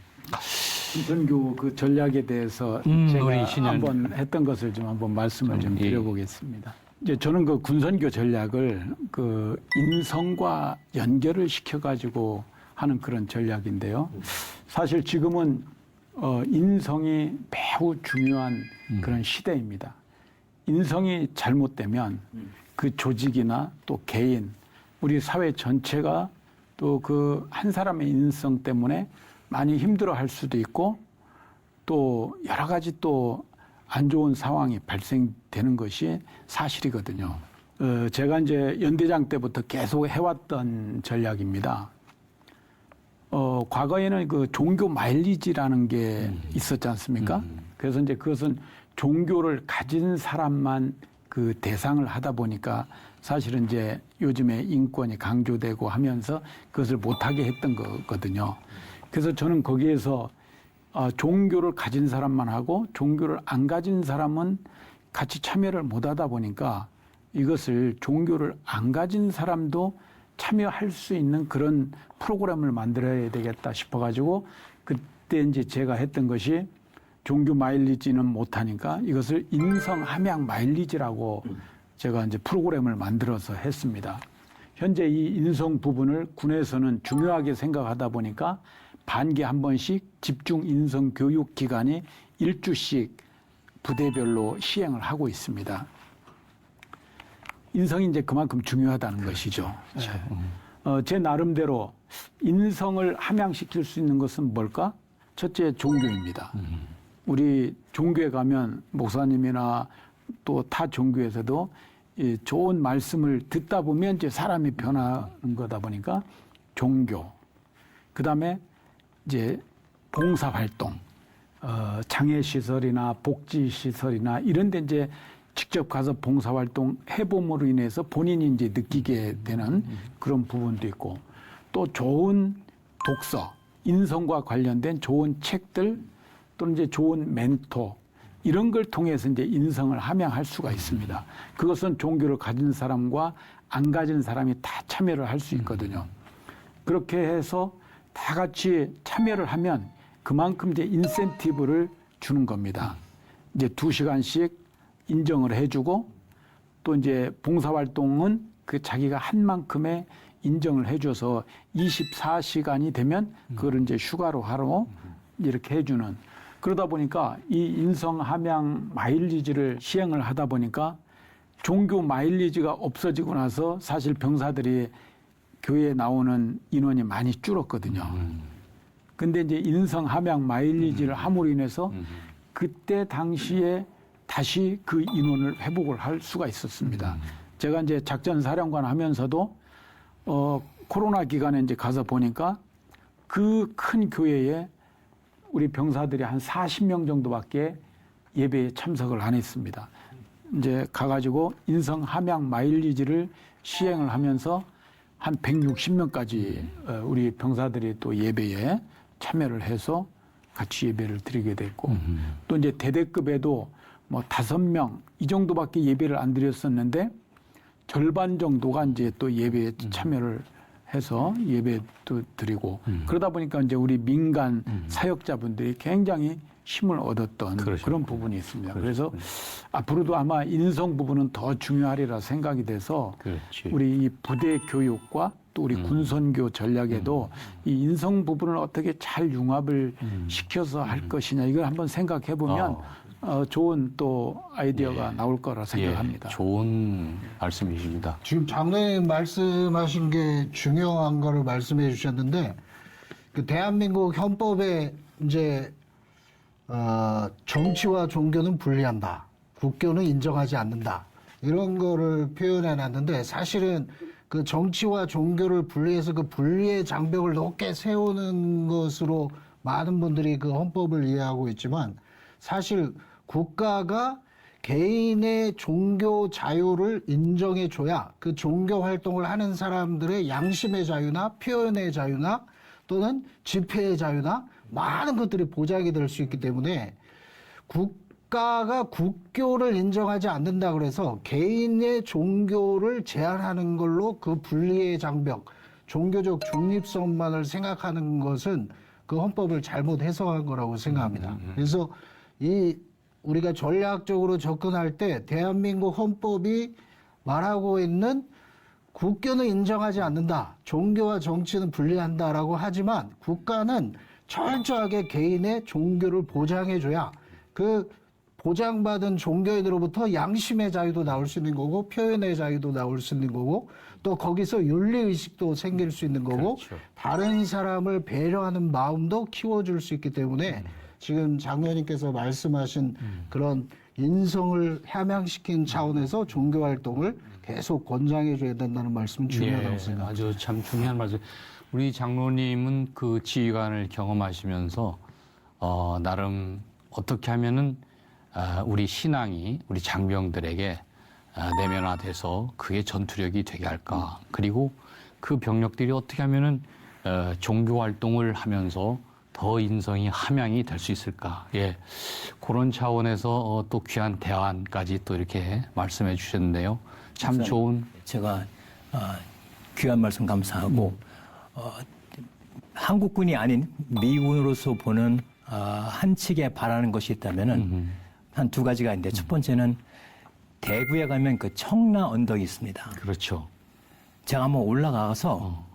군선교 그 전략에 대해서 제가 한번 했던 것을 좀 한번 말씀을 좀 드려보겠습니다. 이제 저는 그 군선교 전략을 그 인성과 연결을 시켜가지고 하는 그런 전략인데요. 사실 지금은 인성이 매우 중요한 그런 시대입니다. 인성이 잘못되면 그 조직이나 또 개인, 우리 사회 전체가 또 그 한 사람의 인성 때문에 많이 힘들어할 수도 있고 또 여러 가지 또 안 좋은 상황이 발생되는 것이 사실이거든요. 제가 이제 연대장 때부터 계속 해왔던 전략입니다. 과거에는 그 종교 마일리지라는 게 있었지 않습니까? 그래서 이제 그것은 종교를 가진 사람만 그 대상을 하다 보니까 사실은 이제 요즘에 인권이 강조되고 하면서 그것을 못하게 했던 거거든요. 그래서 저는 거기에서 종교를 가진 사람만 하고 종교를 안 가진 사람은 같이 참여를 못 하다 보니까 이것을 종교를 안 가진 사람도 참여할 수 있는 그런 프로그램을 만들어야 되겠다 싶어가지고 그때 이제 제가 했던 것이 종교 마일리지는 못하니까 이것을 인성 함양 마일리지라고 제가 이제 프로그램을 만들어서 했습니다. 현재 이 인성 부분을 군에서는 중요하게 생각하다 보니까 반기에 한 번씩 집중 인성 교육 기간이 1주씩 부대별로 시행을 하고 있습니다. 인성이 이제 그만큼 중요하다는 것이죠. 제 나름대로 인성을 함양시킬 수 있는 것은 뭘까? 첫째, 종교입니다. 우리 종교에 가면 목사님이나 또 타 종교에서도 이 좋은 말씀을 듣다 보면 이제 사람이 변하는 거다 보니까 종교. 그 다음에 이제 봉사활동, 장애시설이나 복지시설이나 이런 데 이제 직접 가서 봉사활동 해봄으로 인해서 본인이 이제 느끼게 되는 그런 부분도 있고 또 좋은 독서, 인성과 관련된 좋은 책들 또는 이제 좋은 멘토 이런 걸 통해서 이제 인성을 함양할 수가 있습니다. 그것은 종교를 가진 사람과 안 가진 사람이 다 참여를 할 수 있거든요. 그렇게 해서 다 같이 참여를 하면 그만큼 이제 인센티브를 주는 겁니다. 이제 2시간씩 인정을 해주고 또 이제 봉사활동은 그 자기가 한 만큼의 인정을 해줘서 24시간이 되면 그걸 이제 휴가로 하러 이렇게 해주는 그러다 보니까 이 인성 함양 마일리지를 시행을 하다 보니까 종교 마일리지가 없어지고 나서 사실 병사들이 교회에 나오는 인원이 많이 줄었거든요. 근데 이제 인성 함양 마일리지를 함으로 인해서 그때 당시에 다시 그 인원을 회복을 할 수가 있었습니다. 제가 이제 작전 사령관 하면서도 코로나 기간에 이제 가서 보니까 그 큰 교회에 우리 병사들이 한 40명 정도밖에 예배에 참석을 안 했습니다. 이제 가가지고 인성 함양 마일리지를 시행을 하면서 한 160명까지 우리 병사들이 또 예배에 참여를 해서 같이 예배를 드리게 됐고 또 이제 대대급에도 뭐 5명 이 정도밖에 예배를 안 드렸었는데 절반 정도가 이제 또 예배에 참여를 해서 예배도 드리고 그러다 보니까 이제 우리 민간 사역자분들이 굉장히 힘을 얻었던 그런 부분이 있습니다. 그래서 앞으로도 아마 인성 부분은 더 중요하리라 생각이 돼서 우리 이 부대 교육과 또 우리 군선교 전략에도 이 인성 부분을 어떻게 잘 융합을 시켜서 할 것이냐 이걸 한번 생각해 보면 좋은 또 아이디어가 나올 거라 생각합니다. 좋은 말씀이십니다. 지금 장로님 말씀하신 게 중요한 거를 말씀해 주셨는데 그 대한민국 헌법에 이제 정치와 종교는 분리한다. 국교는 인정하지 않는다. 이런 거를 표현해 놨는데 사실은 그 정치와 종교를 분리해서 그 분리의 장벽을 높게 세우는 것으로 많은 분들이 그 헌법을 이해하고 있지만 사실 국가가 개인의 종교 자유를 인정해 줘야 그 종교 활동을 하는 사람들의 양심의 자유나 표현의 자유나 또는 집회의 자유나 많은 것들이 보장이 될 수 있기 때문에 국가가 국교를 인정하지 않는다 그래서 개인의 종교를 제한하는 걸로 그 분리의 장벽, 종교적 중립성만을 생각하는 것은 그 헌법을 잘못 해석한 거라고 생각합니다. 그래서 우리가 전략적으로 접근할 때 대한민국 헌법이 말하고 있는 국교는 인정하지 않는다. 종교와 정치는 분리한다라고 하지만 국가는 철저하게 개인의 종교를 보장해줘야 그 보장받은 종교인으로부터 양심의 자유도 나올 수 있는 거고 표현의 자유도 나올 수 있는 거고 또 거기서 윤리의식도 생길 수 있는 거고 다른 사람을 배려하는 마음도 키워줄 수 있기 때문에 지금 장로님께서 말씀하신 그런 인성을 함양시킨 차원에서 종교활동을 계속 권장해줘야 된다는 말씀은 중요하다고 생각합니다. 아주 참 중요한 말씀. 우리 장로님은 그 지휘관을 경험하시면서 나름 어떻게 하면은 우리 신앙이 우리 장병들에게 내면화돼서 그게 전투력이 되게 할까. 그리고 그 병력들이 어떻게 하면은 종교활동을 하면서 더 인성이 함양이 될 수 있을까. 예. 그런 차원에서 또 귀한 대안까지 또 이렇게 말씀해 주셨는데요. 참 좋은. 제가 귀한 말씀 감사하고 한국군이 아닌 미군으로서 보는 한 측에 바라는 것이 있다면은 한 두 가지가 있는데 첫 번째는 대구에 가면 그 청라 언덕이 있습니다. 그렇죠. 제가 한번 올라가서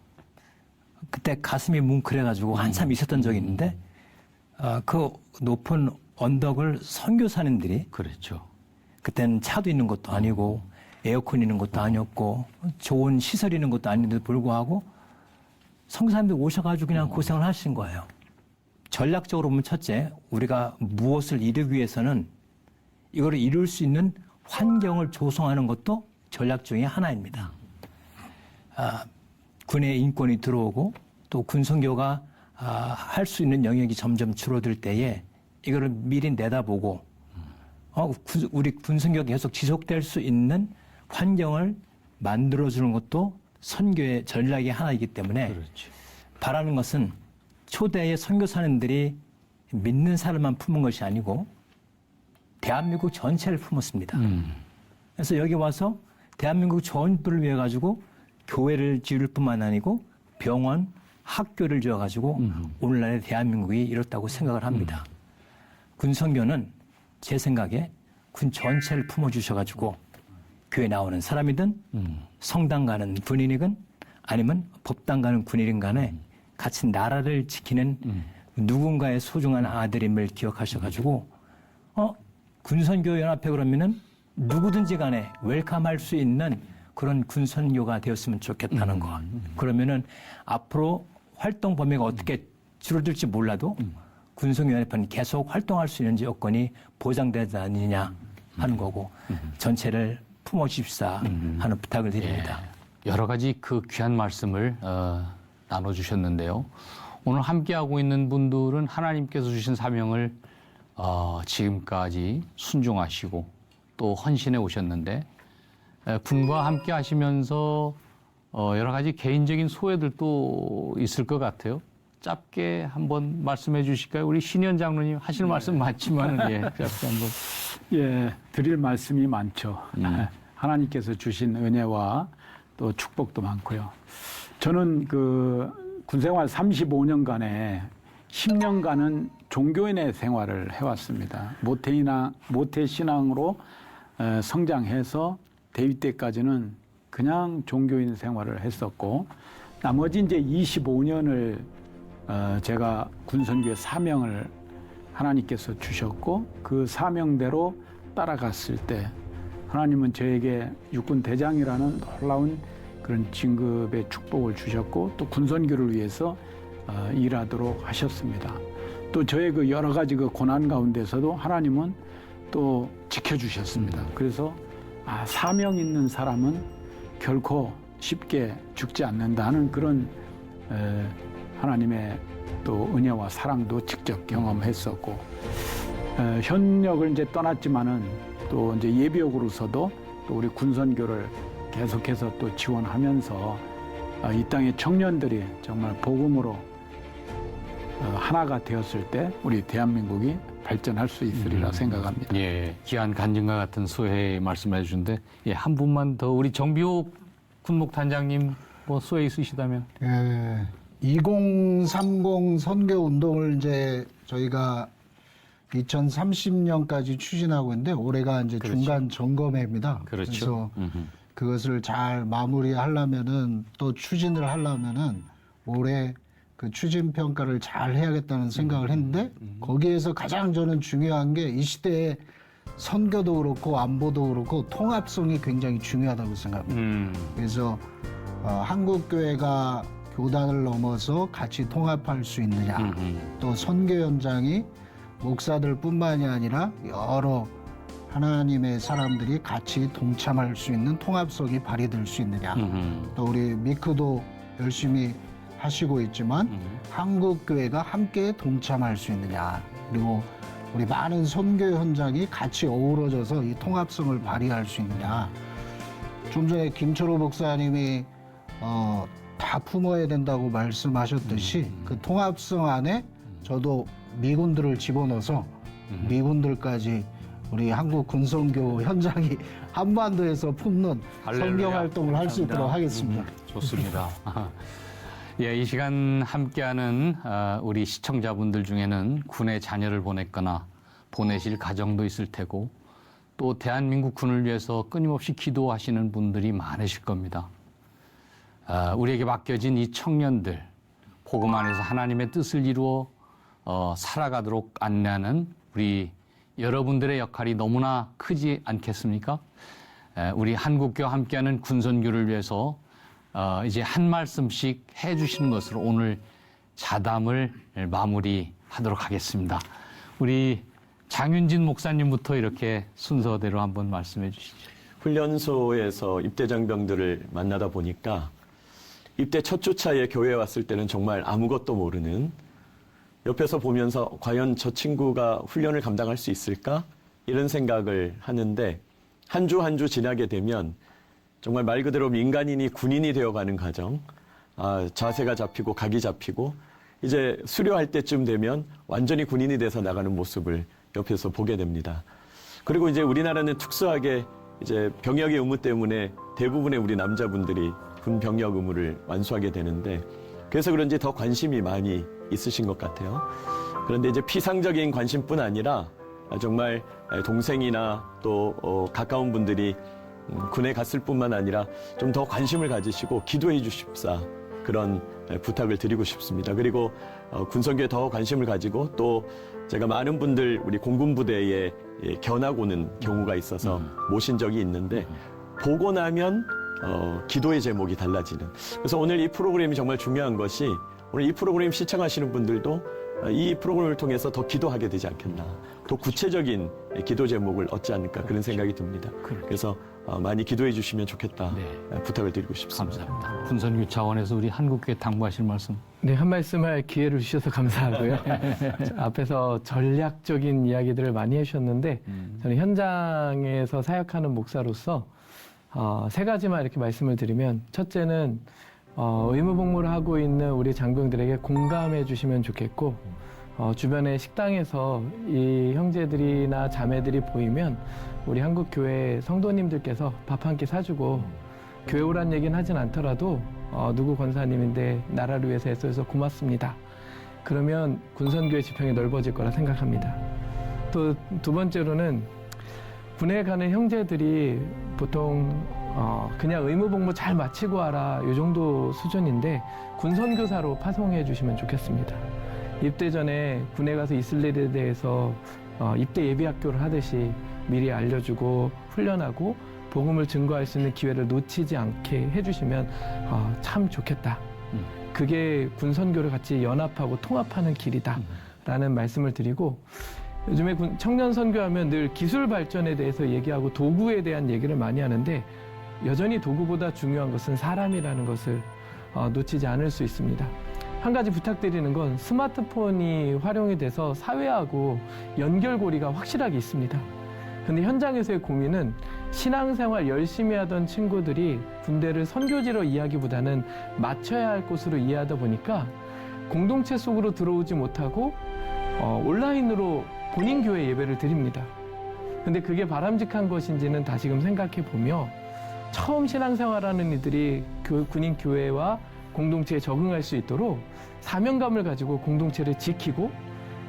그때 가슴이 뭉클해가지고 한참 있었던 적이 있는데 그 높은 언덕을 선교사님들이 그렇죠. 그때는 차도 있는 것도 아니고 에어컨 있는 것도 아니었고 좋은 시설 있는 것도 아닌데도 불구하고 선교사님들 오셔가지고 그냥 고생을 하신 거예요. 전략적으로 보면 첫째, 우리가 무엇을 이루기 위해서는 이거를 이룰 수 있는 환경을 조성하는 것도 전략 중에 하나입니다. 군의 인권이 들어오고 또 군선교가 할 수 있는 영역이 점점 줄어들 때에 이거를 미리 내다보고 우리 군선교가 계속 지속될 수 있는 환경을 만들어주는 것도 선교의 전략의 하나이기 때문에 바라는 것은 초대의 선교사님들이 믿는 사람만 품은 것이 아니고 대한민국 전체를 품었습니다. 그래서 여기 와서 대한민국 전부를 위해 가지고 교회를 지을 뿐만 아니고 병원, 학교를 지어 가지고 오늘날의 대한민국이 이렇다고 생각을 합니다. 군선교는 제 생각에 군 전체를 품어주셔 가지고 교회 나오는 사람이든 성당 가는 군인이든 아니면 법당 가는 군인이든 간에 같이 나라를 지키는 누군가의 소중한 아들임을 기억하셔가지고 군선교 연합회 그러면은 누구든지 간에 웰컴할 수 있는 그런 군선교가 되었으면 좋겠다는 거. 그러면은 앞으로 활동 범위가 어떻게 줄어들지 몰라도 군선교연합회는 계속 활동할 수 있는 여건이 보장되지 않느냐 하는 거고 전체를 품어주십사 하는 부탁을 드립니다. 예, 여러 가지 그 귀한 말씀을 나눠주셨는데요. 오늘 함께하고 있는 분들은 하나님께서 주신 사명을 지금까지 순종하시고 또 헌신해 오셨는데 군과 함께 하시면서 여러 가지 개인적인 소회들도 있을 것 같아요. 짧게 한번 말씀해 주실까요? 우리 신현 장로님 하실 말씀 많지만 예, 짧게 한번. 예, 드릴 말씀이 많죠. 하나님께서 주신 은혜와 또 축복도 많고요. 저는 그 군생활 35년간에 10년간은 종교인의 생활을 해왔습니다. 모태 신앙으로 성장해서 대위 때까지는 그냥 종교인 생활을 했었고 나머지 이제 25년을 제가 군선교의 사명을 하나님께서 주셨고 그 사명대로 따라갔을 때 하나님은 저에게 육군 대장이라는 놀라운 그런 진급의 축복을 주셨고 또 군선교를 위해서 일하도록 하셨습니다. 또 저의 그 여러 가지 그 고난 가운데서도 하나님은 또 지켜주셨습니다. 그래서 사명 있는 사람은 결코 쉽게 죽지 않는다는 그런 하나님의 또 은혜와 사랑도 직접 경험했었고 현역을 이제 떠났지만은 또 이제 예비역으로서도 또 우리 군선교를 계속해서 또 지원하면서 이 땅의 청년들이 정말 복음으로 하나가 되었을 때 우리 대한민국이 발전할 수 있으리라 생각합니다. 예, 귀한 간증과 같은 소회 말씀해 주신데 예, 한 분만 더 우리 정비호 군목단장님 뭐 소회 있으시다면. 예, 2030 선교 운동을 이제 저희가 2030년까지 추진하고 있는데 올해가 이제 중간 점검해입니다. 그렇죠. 그래서 그것을 잘 마무리하려면은 또 추진을 하려면은 올해 그 추진 평가를 잘 해야겠다는 생각을 했는데 거기에서 가장 저는 중요한 게 이 시대에 선교도 그렇고 안보도 그렇고 통합성이 굉장히 중요하다고 생각합니다. 그래서 한국 교회가 교단을 넘어서 같이 통합할 수 있느냐, 또 선교 현장이 목사들뿐만이 아니라 여러 하나님의 사람들이 같이 동참할 수 있는 통합성이 발휘될 수 있느냐, 또 우리 미크도 열심히 하시고 있지만 한국 교회가 함께 동참할 수 있느냐, 그리고 우리 많은 선교 현장이 같이 어우러져서 이 통합성을 발휘할 수 있느냐. 좀 전에 김철호 목사님이 다 품어야 된다고 말씀하셨듯이 그 통합성 안에 저도 미군들을 집어넣어서 미군들까지 우리 한국 군선교 현장이 한반도에서 품는 선교 활동을 할 수 있도록 하겠습니다. 좋습니다. 예, 이 시간 함께하는 우리 시청자분들 중에는 군에 자녀를 보냈거나 보내실 가정도 있을 테고 또 대한민국 군을 위해서 끊임없이 기도하시는 분들이 많으실 겁니다. 우리에게 맡겨진 이 청년들, 복음 안에서 하나님의 뜻을 이루어 살아가도록 안내하는 우리 여러분들의 역할이 너무나 크지 않겠습니까? 우리 한국교와 함께하는 군선교를 위해서 이제 한 말씀씩 해주시는 것으로 오늘 자담을 마무리하도록 하겠습니다. 우리 장윤진 목사님부터 이렇게 순서대로 한번 말씀해 주시죠. 훈련소에서 입대장병들을 만나다 보니까 입대 첫 주차에 교회에 왔을 때는 정말 아무것도 모르는, 옆에서 보면서 과연 저 친구가 훈련을 감당할 수 있을까? 이런 생각을 하는데 한 주 한 주 지나게 되면 정말 말 그대로 민간인이 군인이 되어가는 과정, 자세가 잡히고 각이 잡히고 이제 수료할 때쯤 되면 완전히 군인이 돼서 나가는 모습을 옆에서 보게 됩니다. 그리고 이제 우리나라는 특수하게 이제 병역의 의무 때문에 대부분의 우리 남자분들이 군 병역 의무를 완수하게 되는데, 그래서 그런지 더 관심이 많이 있으신 것 같아요. 그런데 이제 피상적인 관심뿐 아니라 정말 동생이나 또 가까운 분들이 군에 갔을 뿐만 아니라 좀 더 관심을 가지시고 기도해 주십사, 그런 부탁을 드리고 싶습니다. 그리고 군선교에 더 관심을 가지고, 또 제가 많은 분들 우리 공군부대에 견학 오는 경우가 있어서 모신 적이 있는데, 보고 나면 기도의 제목이 달라지는. 그래서 오늘 이 프로그램이 정말 중요한 것이, 오늘 이 프로그램 시청하시는 분들도 이 프로그램을 통해서 더 기도하게 되지 않겠나, 더 구체적인 기도 제목을 얻지 않을까, 그런 생각이 듭니다. 그래서 많이 기도해 주시면 좋겠다, 부탁을 드리고 싶습니다. 감사합니다. 군선교 차원에서 우리 한국교회 당부하실 말씀. 네, 한 말씀 할 기회를 주셔서 감사하고요. 앞에서 전략적인 이야기들을 많이 해주셨는데, 저는 현장에서 사역하는 목사로서 세 가지만 이렇게 말씀을 드리면, 첫째는 의무복무를 하고 있는 우리 장병들에게 공감해 주시면 좋겠고, 주변의 식당에서 이 형제들이나 자매들이 보이면 우리 한국교회 성도님들께서 밥 한 끼 사주고, 교회 오란 얘기는 하진 않더라도 누구 권사님인데 나라를 위해서 애써서 고맙습니다, 그러면 군선교회 지평이 넓어질 거라 생각합니다. 또 두 번째로는 군에 가는 형제들이 보통 그냥 의무복무 잘 마치고 와라, 이 정도 수준인데 군선교사로 파송해 주시면 좋겠습니다. 입대 전에 군에 가서 있을 일에 대해서 입대 예비학교를 하듯이 미리 알려주고 훈련하고 복음을 증거할 수 있는 기회를 놓치지 않게 해주시면 참 좋겠다. 그게 군선교를 같이 연합하고 통합하는 길이다라는 말씀을 드리고, 요즘에 청년 선교하면 늘 기술 발전에 대해서 얘기하고 도구에 대한 얘기를 많이 하는데, 여전히 도구보다 중요한 것은 사람이라는 것을 놓치지 않을 수 있습니다. 한 가지 부탁드리는 건, 스마트폰이 활용이 돼서 사회하고 연결고리가 확실하게 있습니다. 근데 현장에서의 고민은, 신앙생활 열심히 하던 친구들이 군대를 선교지로 이해하기보다는 맞춰야 할 곳으로 이해하다 보니까 공동체 속으로 들어오지 못하고 온라인으로 본인 교회 예배를 드립니다. 근데 그게 바람직한 것인지는 다시금 생각해 보며, 처음 신앙생활하는 이들이 군인 교회와 공동체에 적응할 수 있도록 사명감을 가지고 공동체를 지키고,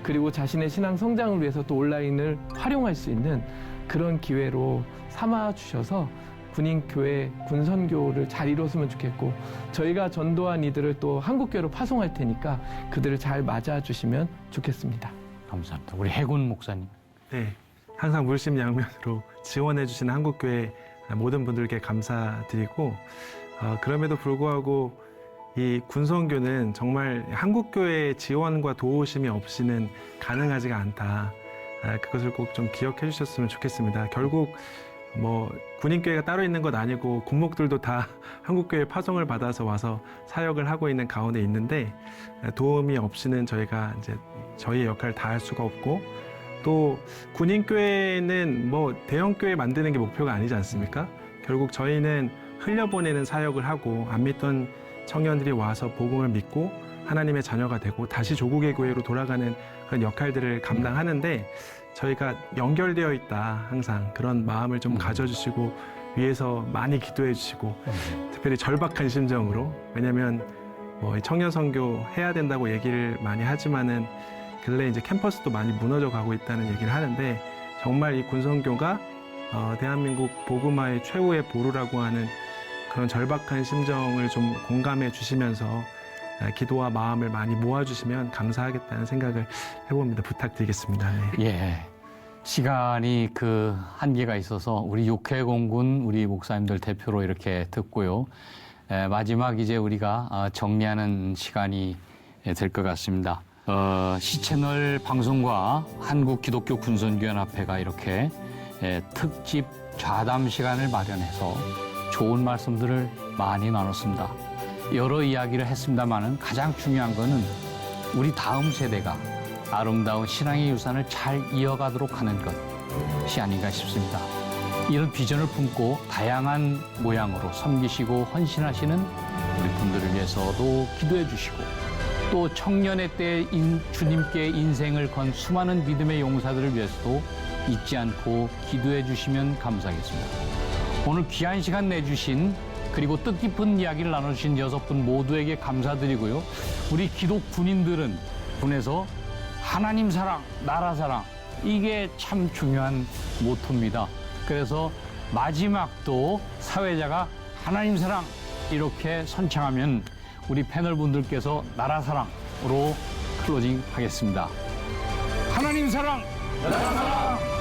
그리고 자신의 신앙 성장을 위해서 또 온라인을 활용할 수 있는 그런 기회로 삼아 주셔서 군인교회, 군선교를 잘 이뤘으면 좋겠고, 저희가 전도한 이들을 또 한국교회로 파송할 테니까 그들을 잘 맞아주시면 좋겠습니다. 감사합니다. 우리 해군 목사님. 네, 항상 물심양면으로 지원해 주시는 한국교회 모든 분들께 감사드리고, 그럼에도 불구하고 이 군선교는 정말 한국교회의 지원과 도우심이 없이는 가능하지가 않다. 그것을 꼭 좀 기억해 주셨으면 좋겠습니다. 결국 뭐 군인교회가 따로 있는 것 아니고 군목들도 다 한국교회 파송을 받아서 와서 사역을 하고 있는 가운데 있는데, 도움이 없이는 저희가 이제 저희의 역할을 다 할 수가 없고, 또 군인교회는 뭐 대형교회 만드는 게 목표가 아니지 않습니까? 결국 저희는 흘려보내는 사역을 하고, 안 믿던 청년들이 와서 복음을 믿고 하나님의 자녀가 되고 다시 조국의 교회로 돌아가는 그런 역할들을 감당하는데, 저희가 연결되어 있다, 항상 그런 마음을 좀 가져주시고 위해서 많이 기도해 주시고, 특별히 절박한 심정으로, 왜냐하면 뭐 청년 선교 해야 된다고 얘기를 많이 하지만은 근래 이제 캠퍼스도 많이 무너져 가고 있다는 얘기를 하는데, 정말 이 군선교가 대한민국 복음화의 최후의 보루라고 하는 그런 절박한 심정을 좀 공감해 주시면서 기도와 마음을 많이 모아주시면 감사하겠다는 생각을 해봅니다. 부탁드리겠습니다. 네. 예. 시간이 그 한계가 있어서 우리 육해공군 우리 목사님들 대표로 이렇게 듣고요. 마지막 이제 우리가 정리하는 시간이 될 것 같습니다. 시채널 방송과 한국기독교군선교연합회가 이렇게 특집 좌담 시간을 마련해서 좋은 말씀들을 많이 나눴습니다. 여러 이야기를 했습니다만은 가장 중요한 거는 우리 다음 세대가 아름다운 신앙의 유산을 잘 이어가도록 하는 것이 아닌가 싶습니다. 이런 비전을 품고 다양한 모양으로 섬기시고 헌신하시는 우리 분들을 위해서도 기도해 주시고 또 청년의 때에 주님께 인생을 건 수많은 믿음의 용사들을 위해서도 잊지 않고 기도해 주시면 감사하겠습니다. 오늘 귀한 시간 내주신 그리고 뜻깊은 이야기를 나눠주신 6분 모두에게 감사드리고요. 우리 기독 군인들은 군에서 하나님 사랑, 나라 사랑 이게 참 중요한 모토입니다. 그래서 마지막도 사회자가 하나님 사랑 이렇게 선창하면 우리 패널 분들께서 나라 사랑으로 클로징 하겠습니다. 하나님 사랑, 나라 사랑.